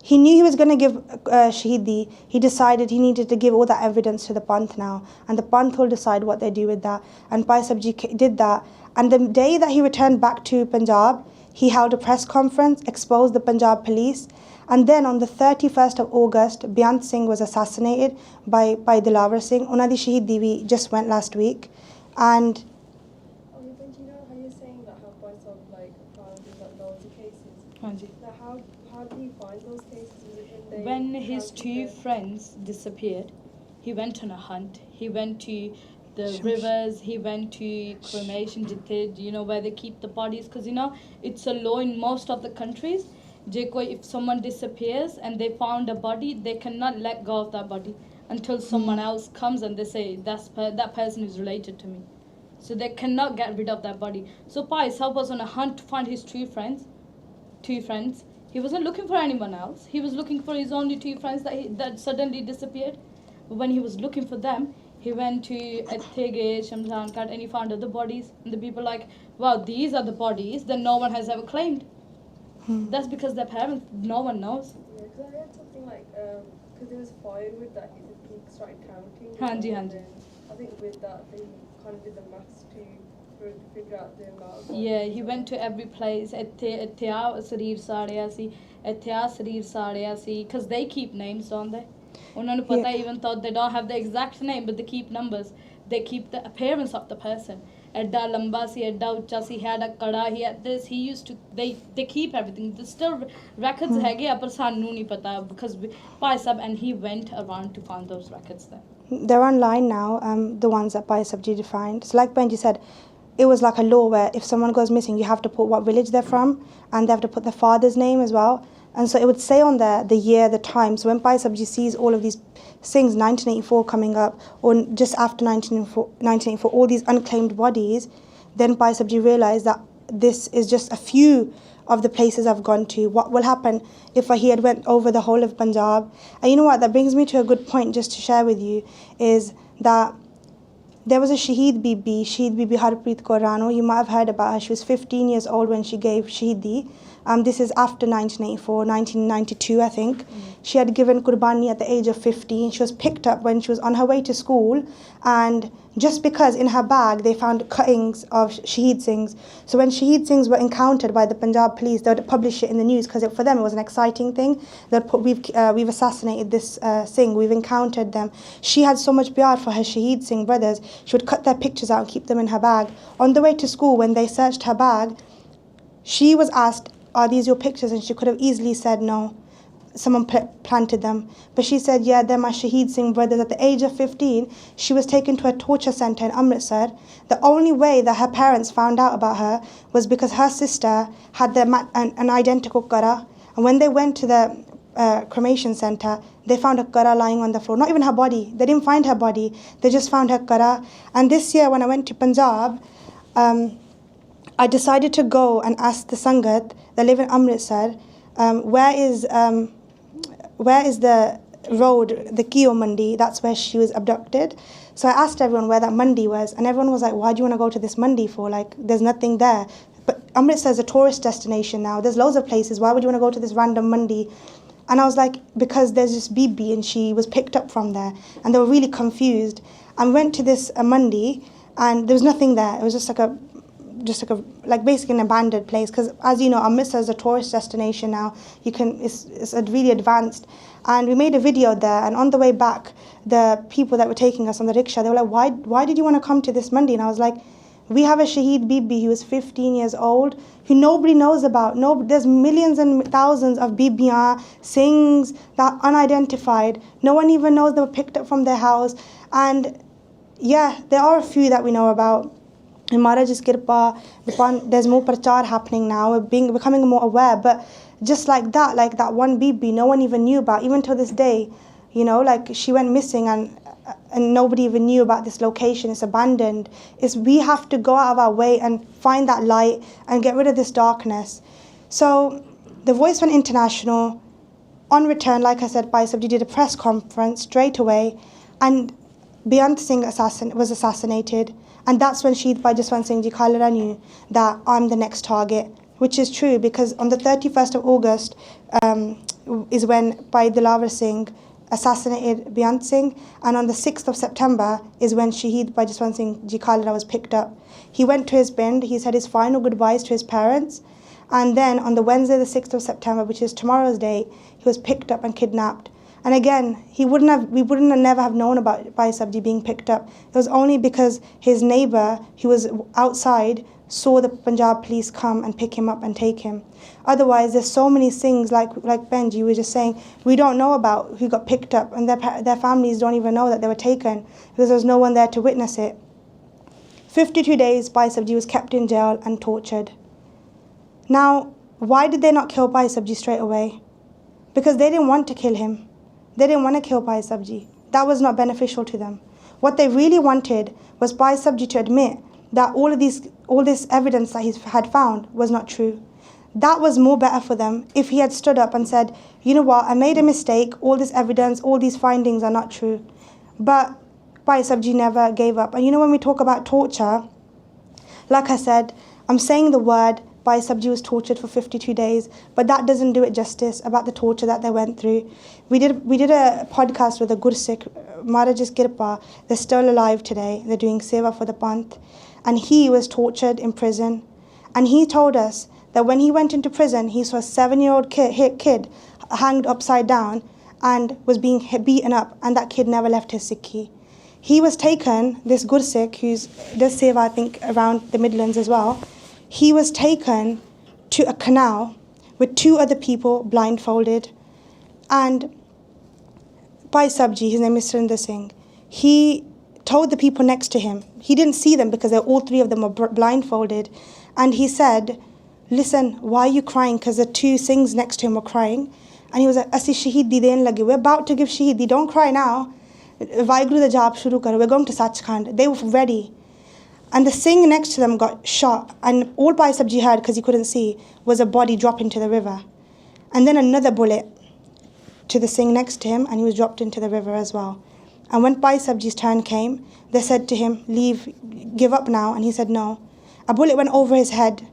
he knew he was going to give Shaheedi. He decided he needed to give all that evidence to the Panth now, and the Panth will decide what they do with that. And Bhai Sahib did that. And the day that he returned back to Punjab, he held a press conference, exposed the Punjab police. And then on the 31st of August, Beyant Singh was assassinated by Dilawar Singh. Unadi Shaheedi we just went last week. And do you know how you're saying that how Bhai Sahib found loads of cases? How do you find those cases? When his 2 friends disappeared, he went on a hunt. He went to the rivers, he went to cremation, where they keep the bodies. Because, it's a law in most of the countries. If someone disappears and they found a body, they cannot let go of that body until someone else comes and they say, that person is related to me. So they cannot get rid of that body. So Bhai Sahib was on a hunt to find his 2 friends. He wasn't looking for anyone else. He was looking for his only 2 friends that suddenly disappeared. But when he was looking for them, he went to Ethege, Shamshan Ghat, and he found other bodies. And the people like, wow, these are the bodies that no one has ever claimed. That's because their parents, no one knows. Yeah, because I heard something like, because it was fired with that, he started counting. Hanji. I think with that, they kind of did the maths to figure out the amount. Yeah, he went to every place. Because they keep names, don't they? Even though they don't have the exact name, but they keep numbers. They keep the appearance of the person. Edda lamba si, edda ucha si, he had a kada, he had this, he used to, they keep everything. There's still records hege, but sanu nahi pata, because Bhai Sahib, and he went around to find those records there. They're online now, the ones that Bhai Sahib defined. So like Benji said, it was like a law where if someone goes missing, you have to put what village they're from, and they have to put their father's name as well. And so it would say on there the year, the time. So when Bhai Sahib sees all of these things, 1984 coming up, or just after 1984, all these unclaimed bodies, then Bhai Sahib realised that this is just a few of the places I've gone to. What will happen if he had went over the whole of Punjab? And you know what, that brings me to a good point just to share with you, is that there was a Shaheed Bibi Harpreet Kaur Rano. You might have heard about her. She was 15 years old when she gave Shaheedi. This is after 1984, 1992, I think. She had given Qurbani at the age of 15. She was picked up when she was on her way to school, and just because in her bag they found cuttings of Shaheed Singhs. So when Shaheed Singhs were encountered by the Punjab police, they would publish it in the news because for them it was an exciting thing. They'd put, we've assassinated this Singh, we've encountered them. She had so much pyar for her Shaheed Singh brothers, she would cut their pictures out and keep them in her bag. On the way to school, when they searched her bag, she was asked, are these your pictures? And she could have easily said no. Someone planted them. But she said, yeah, they're my Shaheed Singh brothers. At the age of 15, she was taken to a torture centre in Amritsar. The only way that her parents found out about her was because her sister had an identical qara. And when they went to the cremation centre, they found her qara lying on the floor. Not even her body. They didn't find her body. They just found her qara. And this year when I went to Punjab, I decided to go and ask the Sangat that live in Amritsar, where is the road, the Kio Mandi, that's where she was abducted. So I asked everyone where that Mandi was, and everyone was like, why do you want to go to this Mandi for? Like, there's nothing there. But Amritsar is a tourist destination now. There's loads of places. Why would you want to go to this random Mandi? And I was like, because there's this Bibi and she was picked up from there. And they were really confused. And went to this Mandi and there was nothing there. It was just like basically an abandoned place. Because as you know, Amritsar is a tourist destination now. It's really advanced. And we made a video there, and on the way back, the people that were taking us on the rickshaw, they were like, why did you want to come to this Mandi? And I was like, we have a Shaheed Bibi who was 15 years old, who nobody knows about. There's millions and thousands of Bibiyan, Singhs that are unidentified. No one even knows they were picked up from their house. And yeah, there are a few that we know about. In Maharaj's Kirpa, there's more Parchar happening now. We're becoming more aware. But just like that one Bibi, no one even knew about, even till this day. You know, like she went missing and nobody even knew about this location. It's abandoned. We have to go out of our way and find that light and get rid of this darkness. So the voice went international. On return, like I said, Bhai Sabji did a press conference straight away, and Beyant Singh was assassinated. And that's when Shaheed Bhai Jaswant Singh Ji Khalra knew that I'm the next target, which is true, because on the 31st of August is when Bhai Dilawar Singh assassinated Beyant Singh, and on the 6th of September is when Shaheed Bhai Jaswant Singh Ji Khalra was picked up. He went to his Pind, he said his final goodbyes to his parents, and then on the Wednesday the 6th of September, which is tomorrow's date, he was picked up and kidnapped. And again, we wouldn't have never have known about Bhai Sabji being picked up. It was only because his neighbour, who was outside, saw the Punjab police come and pick him up and take him. Otherwise, there's so many things like Benji was just saying, we don't know about who got picked up, and their families don't even know that they were taken because there was no one there to witness it. 52 days, Bhai Sabji was kept in jail and tortured. Now, why did they not kill Bhai Sabji straight away? Because they didn't want to kill him. They didn't want to kill Bhai Sabji. That was not beneficial to them. What they really wanted was Bhai Sabji to admit that all this evidence that he had found was not true. That was more better for them if he had stood up and said, you know what, I made a mistake, all this evidence, all these findings are not true. But Bhai Sabji never gave up. And you know, when we talk about torture, like I said, I'm saying the word, Bhai Sabji was tortured for 52 days, but that doesn't do it justice about the torture that they went through. We did a podcast with a Gursikh, Maharaj's Kirpa. They're still alive today. They're doing seva for the Panth. And he was tortured in prison. And he told us that when he went into prison, he saw a 7-year-old kid hanged upside down and was being beaten up, and that kid never left his Sikhi. He was taken, this Gursikh, who does seva, I think, around the Midlands as well, he was taken to a canal with 2 other people blindfolded. And Bhai Sabji, his name is Surinder Singh, he told the people next to him, he didn't see them because all 3 of them were blindfolded, and he said, listen, why are you crying? Because the 2 Singhs next to him were crying. And he was like, Asi Shaheedi den lage, we're about to give Shaheedi, don't cry now. WhyGuru the jab shuru karo, we're going to Sachkhand. They were ready. And the Singh next to them got shot, and all Bhai Sabji heard, because he couldn't see, was a body drop into the river. And then another bullet to the Singh next to him, and he was dropped into the river as well. And when Bhai Sabji's turn came, they said to him, leave, give up now, and he said no. A bullet went over his head.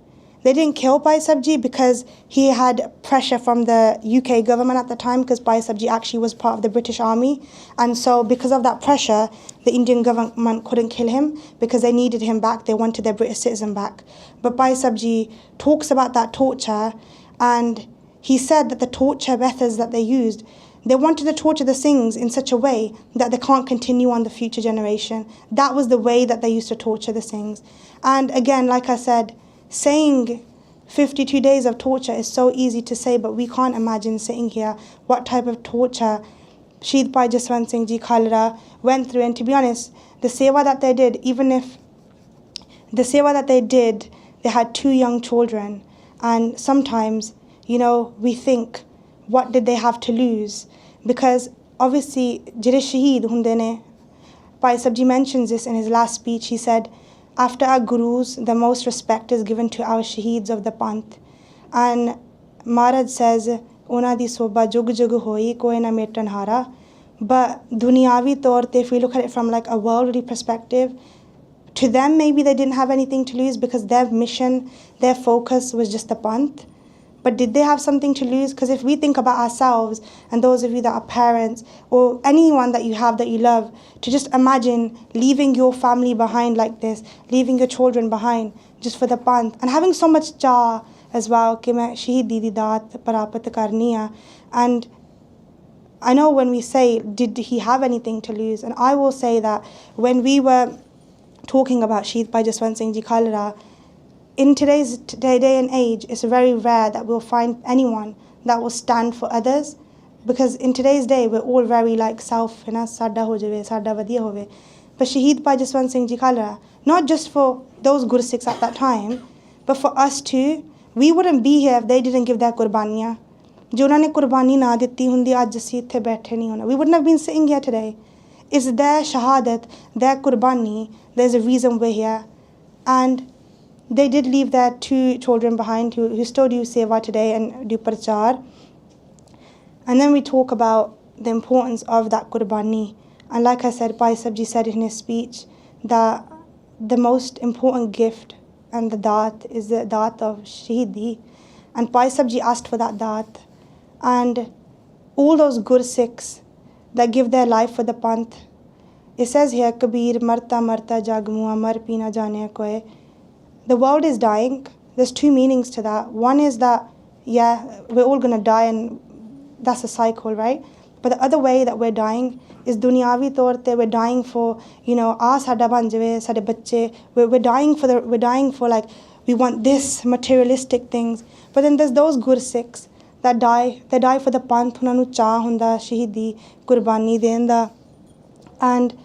They didn't kill Bhai Sabji because he had pressure from the UK government at the time, because Bhai Sabji actually was part of the British Army. And so because of that pressure, the Indian government couldn't kill him because they needed him back. They wanted their British citizen back. But Bhai Sabji talks about that torture, and he said that the torture methods that they used, they wanted to torture the Singhs in such a way that they can't continue on the future generation. That was the way that they used to torture the Singhs. And again, like I said, saying 52 days of torture is so easy to say, but we can't imagine sitting here what type of torture Shaheed Bhai Jaswant Singh Ji Khalra went through. And to be honest, the seva that they did, even if the seva that they did, they had 2 young children. And sometimes, you know, we think, what did they have to lose? Because obviously, Jire Shaheed hunde ne, Bhai Sabji mentions this in his last speech. He said, after our Gurus, the most respect is given to our Shaheeds of the Panth. And Maharaj says, Ona di soba jug jug hoi koi na metan hara. But dunyavi taur te, if we look at it from like a worldly perspective, to them maybe they didn't have anything to lose because their mission, their focus was just the panth. But did they have something to lose? Because if we think about ourselves and those of you that are parents or anyone that you have that you love, to just imagine leaving your family behind like this, leaving your children behind just for the panth, and having so much cha as well, कि मैं शहीदी दी दात प्राप्त करनी है. And I know when we say, did he have anything to lose? And I will say that when we were talking about Shaheed Bhai Jaswant Singh Ji Khalra, in today's day and age, it's very rare that we'll find anyone that will stand for others, because in today's day we're all very like self, sada ho jave, sada vadiya hove. But Shaheed Bhai Jaswant Singh Ji Khalra, not just for those Guru Sikhs at that time, but for us too, we wouldn't be here if they didn't give their qurbaniyan. जो उन्होंने कुर्बानी ना दित्ती हुंदी आज ਅਸੀਂ ਇੱਥੇ बैठे नहीं होना. We wouldn't have been sitting here today. It's their shahadat, their qurbani. There's a reason we're here. And they did leave their 2 children behind who still do seva today and do Parchar. And then we talk about the importance of that qurbani. And like I said, Bhai Sabji said in his speech that the most important gift and the daat is the daat of Shaheedi. And Bhai Sabji asked for that daat. And all those Guru Sikhs that give their life for the panth, it says here, Kabir marta marta jagmua mar pina jane koe. The world is dying. There's 2 meanings to that. One is that, yeah, we're all going to die and that's a cycle, right? But the other way that we're dying is dunyavi taur te, we're dying for, sada ban jave, sade bacche. We're dying for like, we want this materialistic things. But then there's those Guru Sikhs that die. They die for the panth, unanu cha hunda, shahidi, qurbani denda. And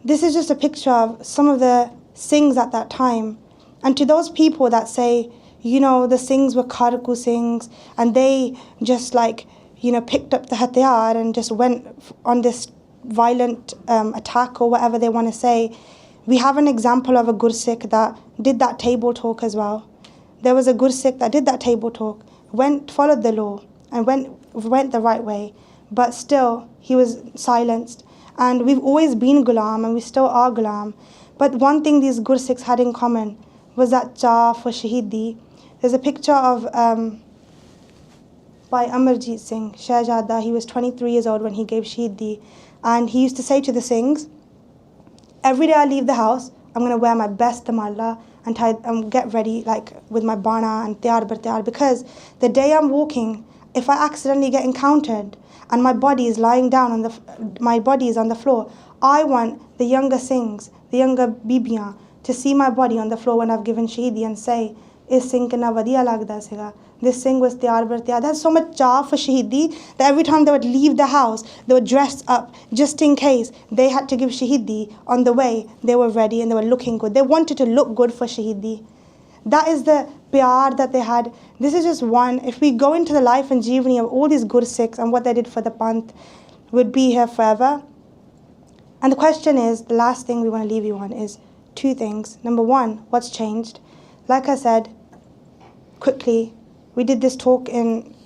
this is just a picture of some of the Singhs at that time. And to those people that say, the Singhs were Kharku Singhs and they just like, picked up the hatiyar and just went on this violent attack or whatever they want to say, we have an example of a Guru Sikh that did that table talk as well. There was a Guru Sikh that did that table talk, followed the law and went the right way, but still he was silenced. And we've always been Ghulam and we still are Ghulam. But one thing these Guru Sikhs had in common was that cha for Shaheedi. There's a picture of by Amarjit Singh, Shahzada. He was 23 years old when he gave Shaheedi. And he used to say to the Singhs, every day I leave the house, I'm going to wear my best tamalla and get ready like with my bana and tiyar bar tiyar, because the day I'm walking, if I accidentally get encountered and my body is lying down my body is on the floor, I want the younger Singhs, the younger Bibiyan, to see my body on the floor when I've given Shaheedi and say, is Singh kinna vadiya lagda siga. This Singh was tiyar bar tiyar. There's so much cha for Shaheedi that every time they would leave the house, they were dressed up just in case they had to give Shaheedi on the way. They were ready and they were looking good. They wanted to look good for Shaheedi. That is the pyar that they had. This is just one. If we go into the life and jeevani of all these Guru Sikhs and what they did for the panth, we'd be here forever. And the question is, the last thing we want to leave you on is 2 things. Number 1, what's changed? Like I said, quickly, we did this talk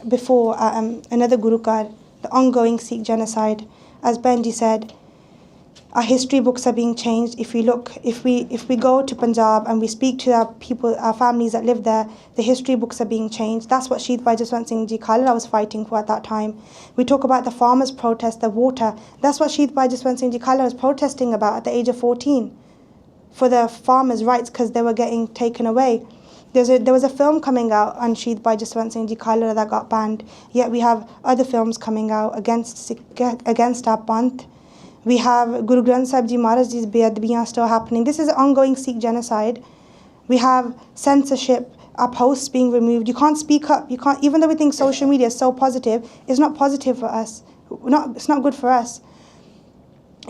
before another Gurukar, the ongoing Sikh genocide. As Benji said, our history books are being changed. If we go to Punjab and we speak to our people, our families that live there, the history books are being changed. That's what Shaheed Bhai Jaswant Singh Ji Khalra was fighting for at that time. We talk about the farmers' protest, the water. That's what Shaheed Bhai Jaswant Singh Ji Khalra was protesting about at the age of 14, for the farmers' rights because they were getting taken away. There was a film coming out on Shaheed Bhai Jaswant Singh Ji Khalra that got banned. Yet we have other films coming out against our panth. We have Guru Granth Sahib Ji Maharaj's beadbiyan still happening. This is an ongoing Sikh genocide. We have censorship, our posts being removed. You can't speak up. You can't, even though we think social media is so positive, it's not positive for us. It's not good for us.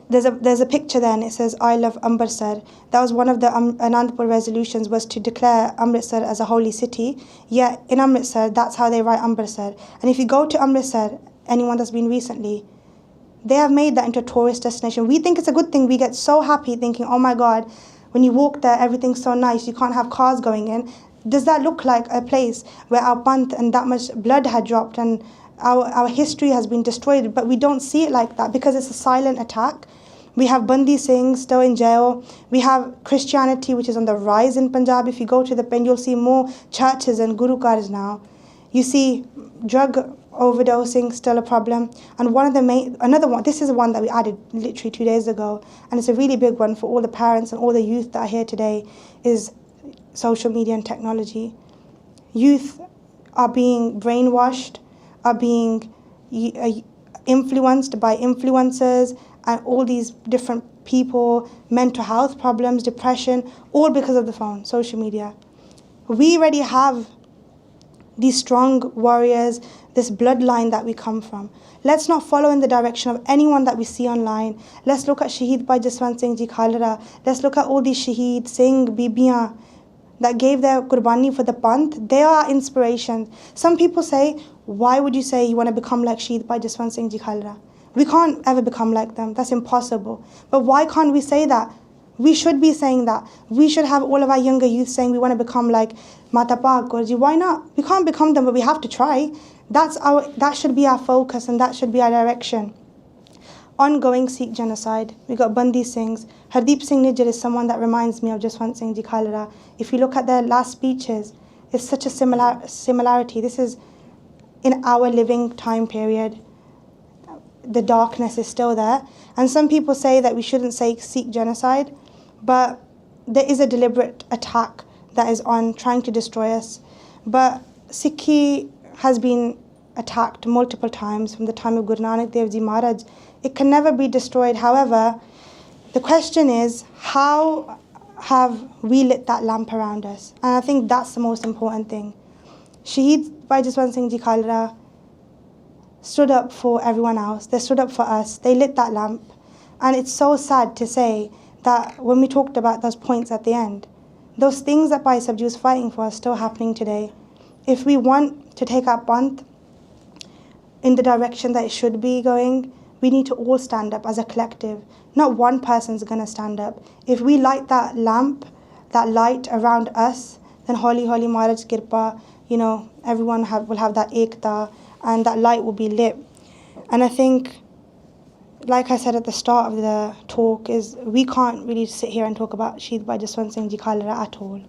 There's a picture there and it says, I love Amritsar. That was one of the Anandpur resolutions, was to declare Amritsar as a holy city. Yet in Amritsar, that's how they write Amritsar. And if you go to Amritsar, anyone that's been recently, they have made that into a tourist destination. We think it's a good thing. We get so happy thinking, oh my God, when you walk there, everything's so nice. You can't have cars going in. Does that look like a place where our panth and that much blood had dropped and our history has been destroyed, but we don't see it like that because it's a silent attack. We have Bandi Singh still in jail. We have Christianity, which is on the rise in Punjab. If you go to the pen, you'll see more churches and gurukars now. You see drug overdosing still a problem. And another one, this is one that we added literally 2 days ago, and it's a really big one for all the parents and all the youth that are here today, is social media and technology. Youth are being brainwashed, are being influenced by influencers and all these different people, mental health problems, depression, all because of the phone, social media. We already have these strong warriors, this bloodline that we come from. Let's not follow in the direction of anyone that we see online. Let's look at Shaheed Bhai Jaswant Singh Ji Khalra. Let's look at all these Shaheed Singh, Bibiyan that gave their qurbani for the Panth. They are inspiration. Some people say, why would you say you want to become like Shaheed Bhai Jaswant Singh Ji Khalra? We can't ever become like them. That's impossible. But why can't we say that? We should be saying that. We should have all of our younger youth saying we want to become like Mata Kaur Ji. Why not? We can't become them, but we have to try. That should be our focus and that should be our direction. Ongoing Sikh genocide. We got Bandi Singhs. Hardeep Singh Nijjar is someone that reminds me of Jaswant Singh Ji Khalra. If you look at their last speeches, it's such a similarity. This is in our living time period. The darkness is still there. And some people say that we shouldn't say Sikh genocide, but there is a deliberate attack that is on trying to destroy us. But Sikhi has been attacked multiple times from the time of Guru Nanak Dev Ji Maharaj. It can never be destroyed. However, the question is, how have we lit that lamp around us? And I think that's the most important thing. Shaheed Bhai Jaswant Singh Ji Khalra stood up for everyone else. They stood up for us. They lit that lamp. And it's so sad to say that when we talked about those points at the end, those things that Bhai Sabji was fighting for are still happening today. If we want to take our Panth in the direction that it should be going, we need to all stand up as a collective. Not one person's going to stand up. If we light that lamp, that light around us, then Holi Holi Maharaj Kirpa, everyone will have that ekta, and that light will be lit. And I think, like I said at the start of the talk, is we can't really sit here and talk about Shaheed Bhai Jaswant Singh Ji Khalra at all.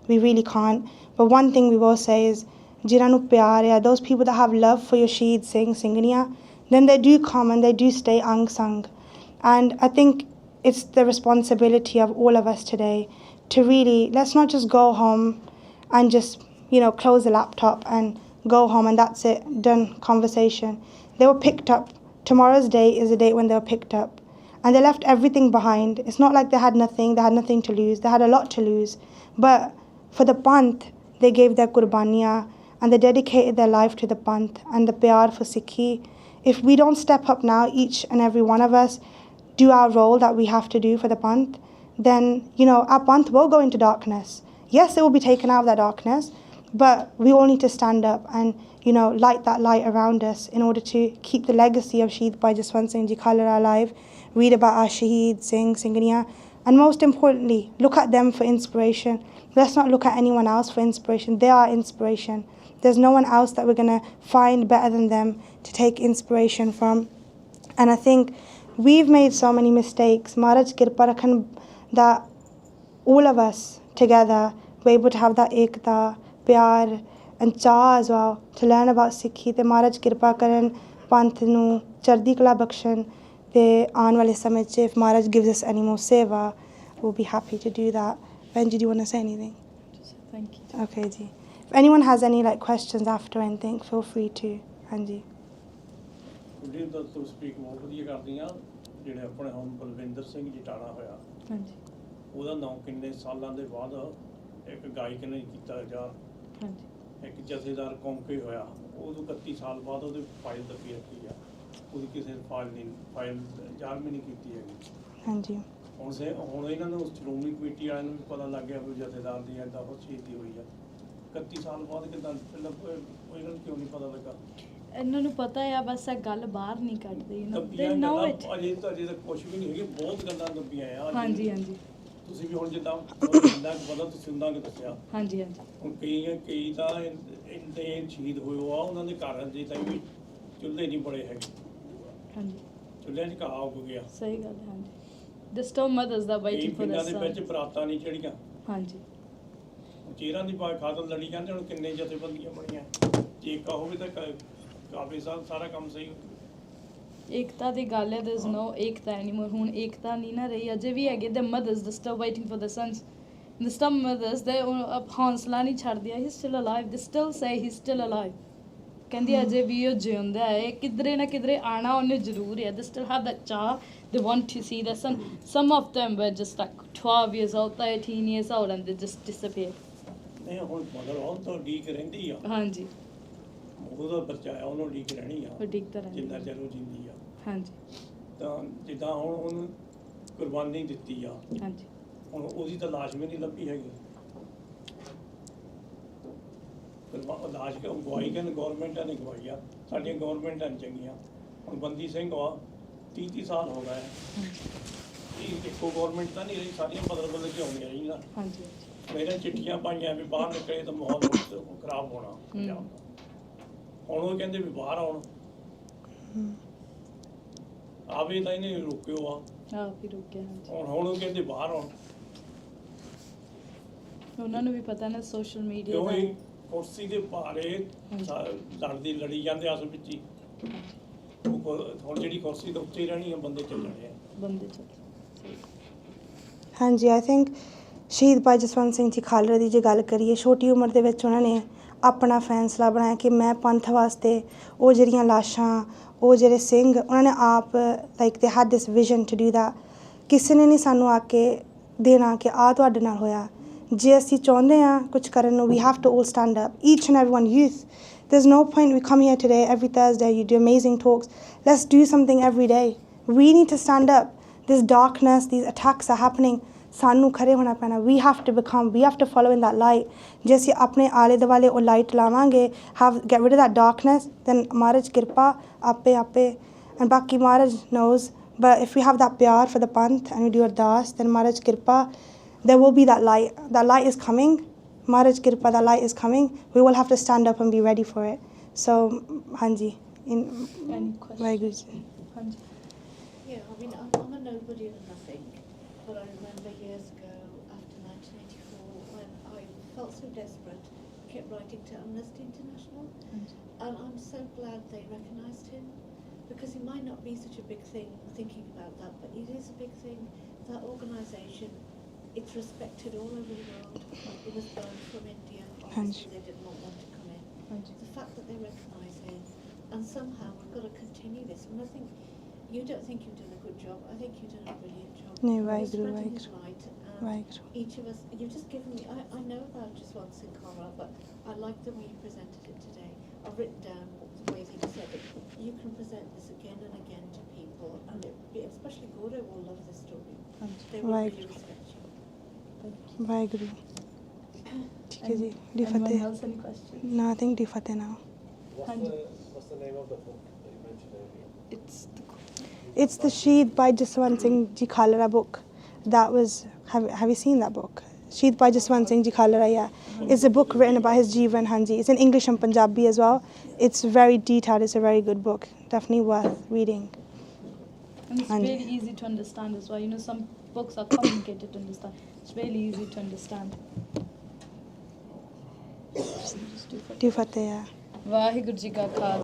We really can't. But one thing we will say is, Jinnah nu pyar hai, those people that have love for your Shaheed Singh, Singhniya, then they do come and they do stay unsung. And I think it's the responsibility of all of us today to really, let's not just go home and just, close the laptop and go home and that's it, done conversation. They were picked up. Tomorrow's day is the date when they were picked up. And they left everything behind. It's not like they had nothing to lose. They had a lot to lose. But for the Panth, they gave their qurbaniya and they dedicated their life to the Panth and the pyar for Sikhi. If we don't step up now, each and every one of us, do our role that we have to do for the Panth, then, our Panth will go into darkness. Yes, it will be taken out of that darkness, but we all need to stand up and, light that light around us in order to keep the legacy of Shaheed Bhai Jaswant Singh Ji Khalra alive, read about our Shaheed Singh, Singhniya, and most importantly, look at them for inspiration. Let's not look at anyone else for inspiration. They are inspiration. There's no one else that we're going to find better than them to take inspiration from. And I think we've made so many mistakes. Maharaj Kirpa Rakhan, that all of us together were able to have that ekta, pyar, and cha as well, to learn about Sikhi. Te Maharaj Kirpa Karan, Panth nu chardi kala bakshan. Te aan wale samay ch, if Maharaj gives us any more seva, we'll be happy to do that. Benji, do you want to say anything? Thank you. Okay, ji. If anyone has any questions after anything, feel free to. Anji. To speak more ਵਧੀਆ ਕਰਦੀਆਂ ਜਿਹੜੇ ਆਪਣੇ ਹੁਣ ਬਲਵਿੰਦਰ ਸਿੰਘ ਜੀ ਟਾਣਾ ਹੋਇਆ ਹਾਂਜੀ ਉਹਦਾ ਨਾਮ ਕਿੰਨੇ ਸਾਲਾਂ ਦੇ ਬਾਅਦ ਇੱਕ ਗਾਇਕ ਨੇ ਕੀਤਾ ਜਾ ਹਾਂਜੀ ਇੱਕ ਜਥੇਦਾਰ ਕੌਂਕੇ ਹੋਇਆ ਉਦੋਂ 31 ਸਾਲ ਬਾਅਦ ਉਹਦੀ ਫਾਈਲ ਦੱਬੀ ਰੱਖੀ ਆ ਉਹਦੀ ਕਿਸੇ ਫਾਈਲ ਜਾਰਮੀ ਨਹੀਂ ਕੀਤੀ ਹੈਗੀ ਹਾਂਜੀ ਹੁਣ ਇਹਨਾਂ ਨੂੰ ਸ਼੍ਰੋਮਣੀ ਕਮੇਟੀ ਵਾਲਿਆਂ ਨੂੰ ਵੀ ਪਤਾ ਲੱਗ ਗਿਆ ਵੀ ਜਥੇਦਾਰ ਦੀ ਐਦਾਂ ਸ਼ਹੀਦੀ ਹੋਈ ਆ 31 ਸਾਲ ਬਾਅਦ ਕਿੱਦਾਂ ਇਹਨਾਂ ਨੂੰ ਕਿਉਂ ਨਹੀਂ ਪਤਾ ਲੱਗਾ ਇਹਨਾਂ ਨੂੰ ਪਤਾ ਆ ਬਸ ਇਹ ਗੱਲ ਬਾਹਰ ਨਹੀਂ ਕੱਢਦੇ they know it ਅਜੇ ਤਾਂ ਕੁਝ ਵੀ ਨਹੀਂ ਹੈਗੇ ਬਹੁਤ ਗੱਲਾਂ ਦੱਬੀਆਂ ਆ ਹਾਂਜੀ ਹਾਂਜੀ ਤੁਸੀਂ ਵੀ ਹੁਣ ਜਿੱਦਾਂ ਬੰਦਾ ਪਤਾ ਤੁਸੀਂ ਉਹਨਾਂ ਨੂੰ ਦੱਸਿਆ ਹਾਂਜੀ ਹਾਂਜੀ ਹੁਣ ਕਈ ਤਾਂ ਇੰਨੇ ਸ਼ਹੀਦ ਹੋਏ ਆ ਉਹਨਾਂ ਦੇ ਘਰ ਜੇ ਤਾਂ ਵੀ ਚੁੱਲ੍ਹੇ ਨਹੀਂ ਬੜੇ ਹੈਗੇ, ਹਾਂਜੀ ਚੁੱਲ੍ਹਿਆਂ 'ਚ ਘਾਹ ਉੱਗ ਗਿਆ। ਸਹੀ ਗੱਲ ਹੈ, ਹਾਂਜੀ। The still mothers that ਕਈ waiting for ਪਿੰਡਾਂ their ਦੇ ਵਿੱਚ sons. ਬਰਾਤਾਂ ਨਹੀਂ ਚੜੀਆਂ, ਹਾਂਜੀ ਚੇਰਾਂ ਦੀ ਖਾਤਰ ਲੜੀ ਜਾਂਦੇ। ਹੁਣ ਕਿੰਨੇ ਜਥੇਬੰਦੀਆਂ ਬਣੀਆਂ, ਚੇਕਾ ਹੋਵੇ ਤਾਂ ਕਾਫੀ ਸਾਰਾ ਕੰਮ ਸਹੀ ਹੋ। ਏਕਤਾ ਦੀ ਗੱਲ ਹੈ, there's no ਏਕਤਾ anymore. ਹੁਣ ਏਕਤਾ ਨਹੀਂ ਨਾ ਰਹੀ, ਅਜੇ ਵੀ ਹੈਗੇ the mothers they still waiting for their sons. The some mothers they ਹੌਸਲਾ ਨਹੀਂ ਛੱਡਦੀਆਂ, he's still alive, they still say he's still alive. ਕਹਿੰਦੀ ਅਜੇ ਵੀ ਉਹ ਜਿਉਂਦਾ ਹੈ, ਕਿਧਰੇ ਨਾ ਕਿਧਰੇ ਆਣਾ ਉਹਨੇ ਜ਼ਰੂਰ ਹੈ. They still have that ਚਾਹ, they want to see their son. Some of them were just like 12 years old, 13 years old and they just disappeared. ਨਹੀਂ ਹੁਣ ਮਦਰ ਉਹ ਤਾਂ ਡੀਕ ਰਹਿੰਦੀ ਆ, ਹਾਂਜੀ ਉਹਦਾ ਬੱਚਾ ਆ, ਉਹਨੂੰ ਡੀਕ ਰਹਿਣੀ ਆ ਉਹ ਡਿੱਗਦਾ ਰਹਿੰਦਾ। ਜਿੰਨਾ ਚਿਰ ਉਹ ਜਿੰਦੀ ਆ। ਹਾਂਜੀ ਤਾਂ ਜਿੱਦਾਂ ਹੁਣ ਉਹਨੂੰ ਕੁਰਬਾਨੀ ਦਿੱਤੀ ਆ, ਹਾਂਜੀ ਹੁਣ ਉਹਦੀ ਤਾਂ ਲਾਸ਼ ਵੀ ਨਹੀਂ ਲੱਭੀ ਹੈਗੀ। ਲਾਸ਼ ਕਿਉਂ ਗਵਾਈ, ਕਹਿੰਦੇ ਗੌਰਮੈਂਟਾਂ ਨੇ ਗਵਾਈ ਆ, ਸਾਡੀਆਂ ਗੌਰਮੈਂਟਾਂ ਨਹੀਂ ਚੰਗੀਆਂ। ਹੁਣ ਬੰਦੀ ਸਿੰਘ ਆ 30 ਸਾਲ ਹੋ ਗਏ, ਇਹ ਇੱਕੋ ਗੌਰਮੈਂਟ ਤਾਂ ਨਹੀਂ ਰਹੀ, ਸਾਰੀਆਂ ਬਦਲ ਬਦਲ ਕੇ ਆਉਂਦੀਆਂ ਰਹੀਆਂ। ਹਾਂਜੀ ਮੇਰੇ ਚਿੱਠੀਆਂ ਪਾਈਆਂ ਵੀ ਬਾਹਰ ਨਿਕਲੇ ਤਾਂ ਮਾਹੌਲ ਖਰਾਬ ਹੋਣਾ ਪੰਜਾਬ ਦਾ। ਹੁਣ ਉਹ ਕਹਿੰਦੇ ਵੀ ਬਾਹਰ ਆਉਣ, ਆਵੇ ਤਾਂ ਇਹਨੇ ਰੋਕਿਓ ਆ, ਆਪ ਹੀ ਰੁਕਿਆ। ਹਾਂਜੀ ਹੁਣ ਉਹ ਕਹਿੰਦੇ ਬਾਹਰ ਆਉਣ। ਉਹਨਾਂ ਨੂੰ ਵੀ ਪਤਾ ਨਾ ਸੋਸ਼ਲ ਮੀਡੀਆ ਕਿਉਂ ਦਾ। ਇਹ ਕੁਰਸੀ ਦੇ ਭਾਰੇ ਲੜੀ ਜਾਂਦੇ ਆਸ ਵਿੱਚ ਹੀ। ਹੁਣ ਜਿਹੜੀ ਕੁਰਸੀ ਦੇ ਉੱਤੇ ਰਹਿਣੀ ਆ, ਬੰਦੇ ਚੱਲ ਜਾਣੇ ਆ, ਬੰਦੇ ਚ। ਹਾਂਜੀ ਆਈ ਥਿੰਕ ਸ਼ਹੀਦ ਭਾਈ ਜਸਵੰਤ ਸਿੰਘ ਜੀ ਖਾਲੜਾ ਦੀ ਜੇ ਗੱਲ ਕਰੀਏ, ਛੋਟੀ ਉਮਰ ਦੇ ਵਿੱਚ ਉਹਨਾਂ ਨੇ ਆਪਣਾ ਫੈਸਲਾ ਬਣਾਇਆ ਕਿ ਮੈਂ ਪੰਥ ਵਾਸਤੇ ਉਹ ਜਿਹੜੀਆਂ ਲਾਸ਼ਾਂ, ਉਹ ਜਿਹੜੇ ਸਿੰਘ, ਉਹਨਾਂ ਨੇ ਆਪ like they had this vision to do that. ਕਿਸੇ ਨੇ ਨਹੀਂ ਸਾਨੂੰ ਆ ਕੇ ਦੇਣਾ ਕਿ ਆਹ ਤੁਹਾਡੇ ਨਾਲ ਹੋਇਆ। ਜੇ ਅਸੀਂ ਚਾਹੁੰਦੇ ਹਾਂ ਕੁਝ ਕਰਨ ਨੂੰ, we have to all stand up, each and every one youth. There's no point we come here today every Thursday, you do amazing talks. Let's do something every day. We need to stand up. This darkness, these attacks are happening. ਸਾਨੂੰ ਖੜੇ ਹੋਣਾ ਪੈਣਾ। We have to become, we have to follow in that light. ਜੇ ਅਸੀਂ ਆਪਣੇ ਆਲੇ ਦੁਆਲੇ ਉਹ ਲਾਈਟ ਲਾਵਾਂਗੇ, get rid of that darkness, then ਮਹਾਰਾਜ ਕਿਰਪਾ ਆਪੇ and ਬਾਕੀ ਮਹਾਰਾਜ knows. But if we have that ਪਿਆਰ for the Panth and we do ਅਰਦਾਸ, then ਮਹਾਰਾਜ ਕਿਰਪਾ, there will be that light. That light is coming. Maharaj Kirpa, the light is coming. We will have to stand up and be ready for it. So, Hanji. Any questions? WhyGuru. Hanji. Yeah, I mean, I'm a nobody and nothing, but I remember years ago, after 1984, when I felt so desperate, I kept writing to Amnesty International, and I'm so glad they recognised him, because it might not be such a big thing thinking about that, but it is a big thing. That organisation, it's respected all over the world. It was burned from India. Obviously, they did not want to come in. The fact that they recognise him, and somehow we've got to continue this. And I think you don't think you've done a good job. I think you've done a brilliant job. No, You're WhyGuru, spreading his WhyGuru. light. WhyGuru. Each of us, you've just given me. I know about Jaswant Singh Kaur, but I like the way you presented it today. I've written down the way you said it. You can present this again and again to people, and especially Guru will love this story. They will really respect you. WhyGuru. ਠੀਕ ਹੈ ਜੀ, ਦੀ Anyone Fateh. else any questions? No, I think the Fateh now. What's the name of the book that you mentioned earlier? It's the Shaheed by Jaswant Singh Ji Khalra book. That was, have you seen that book? Shaheed by Jaswant Singh Ji Khalra, yeah. It's a book written about his Jeevan, Hanji. It's in English and Punjabi as well. It's very detailed. It's a very good book. Definitely worth reading. And it's Hanji. really easy to understand as well. You know, some books are complicated to understand. It's really easy to understand. The Fateh, yeah. Waheguru ji ਕਾ ਖਾਲਸਾ।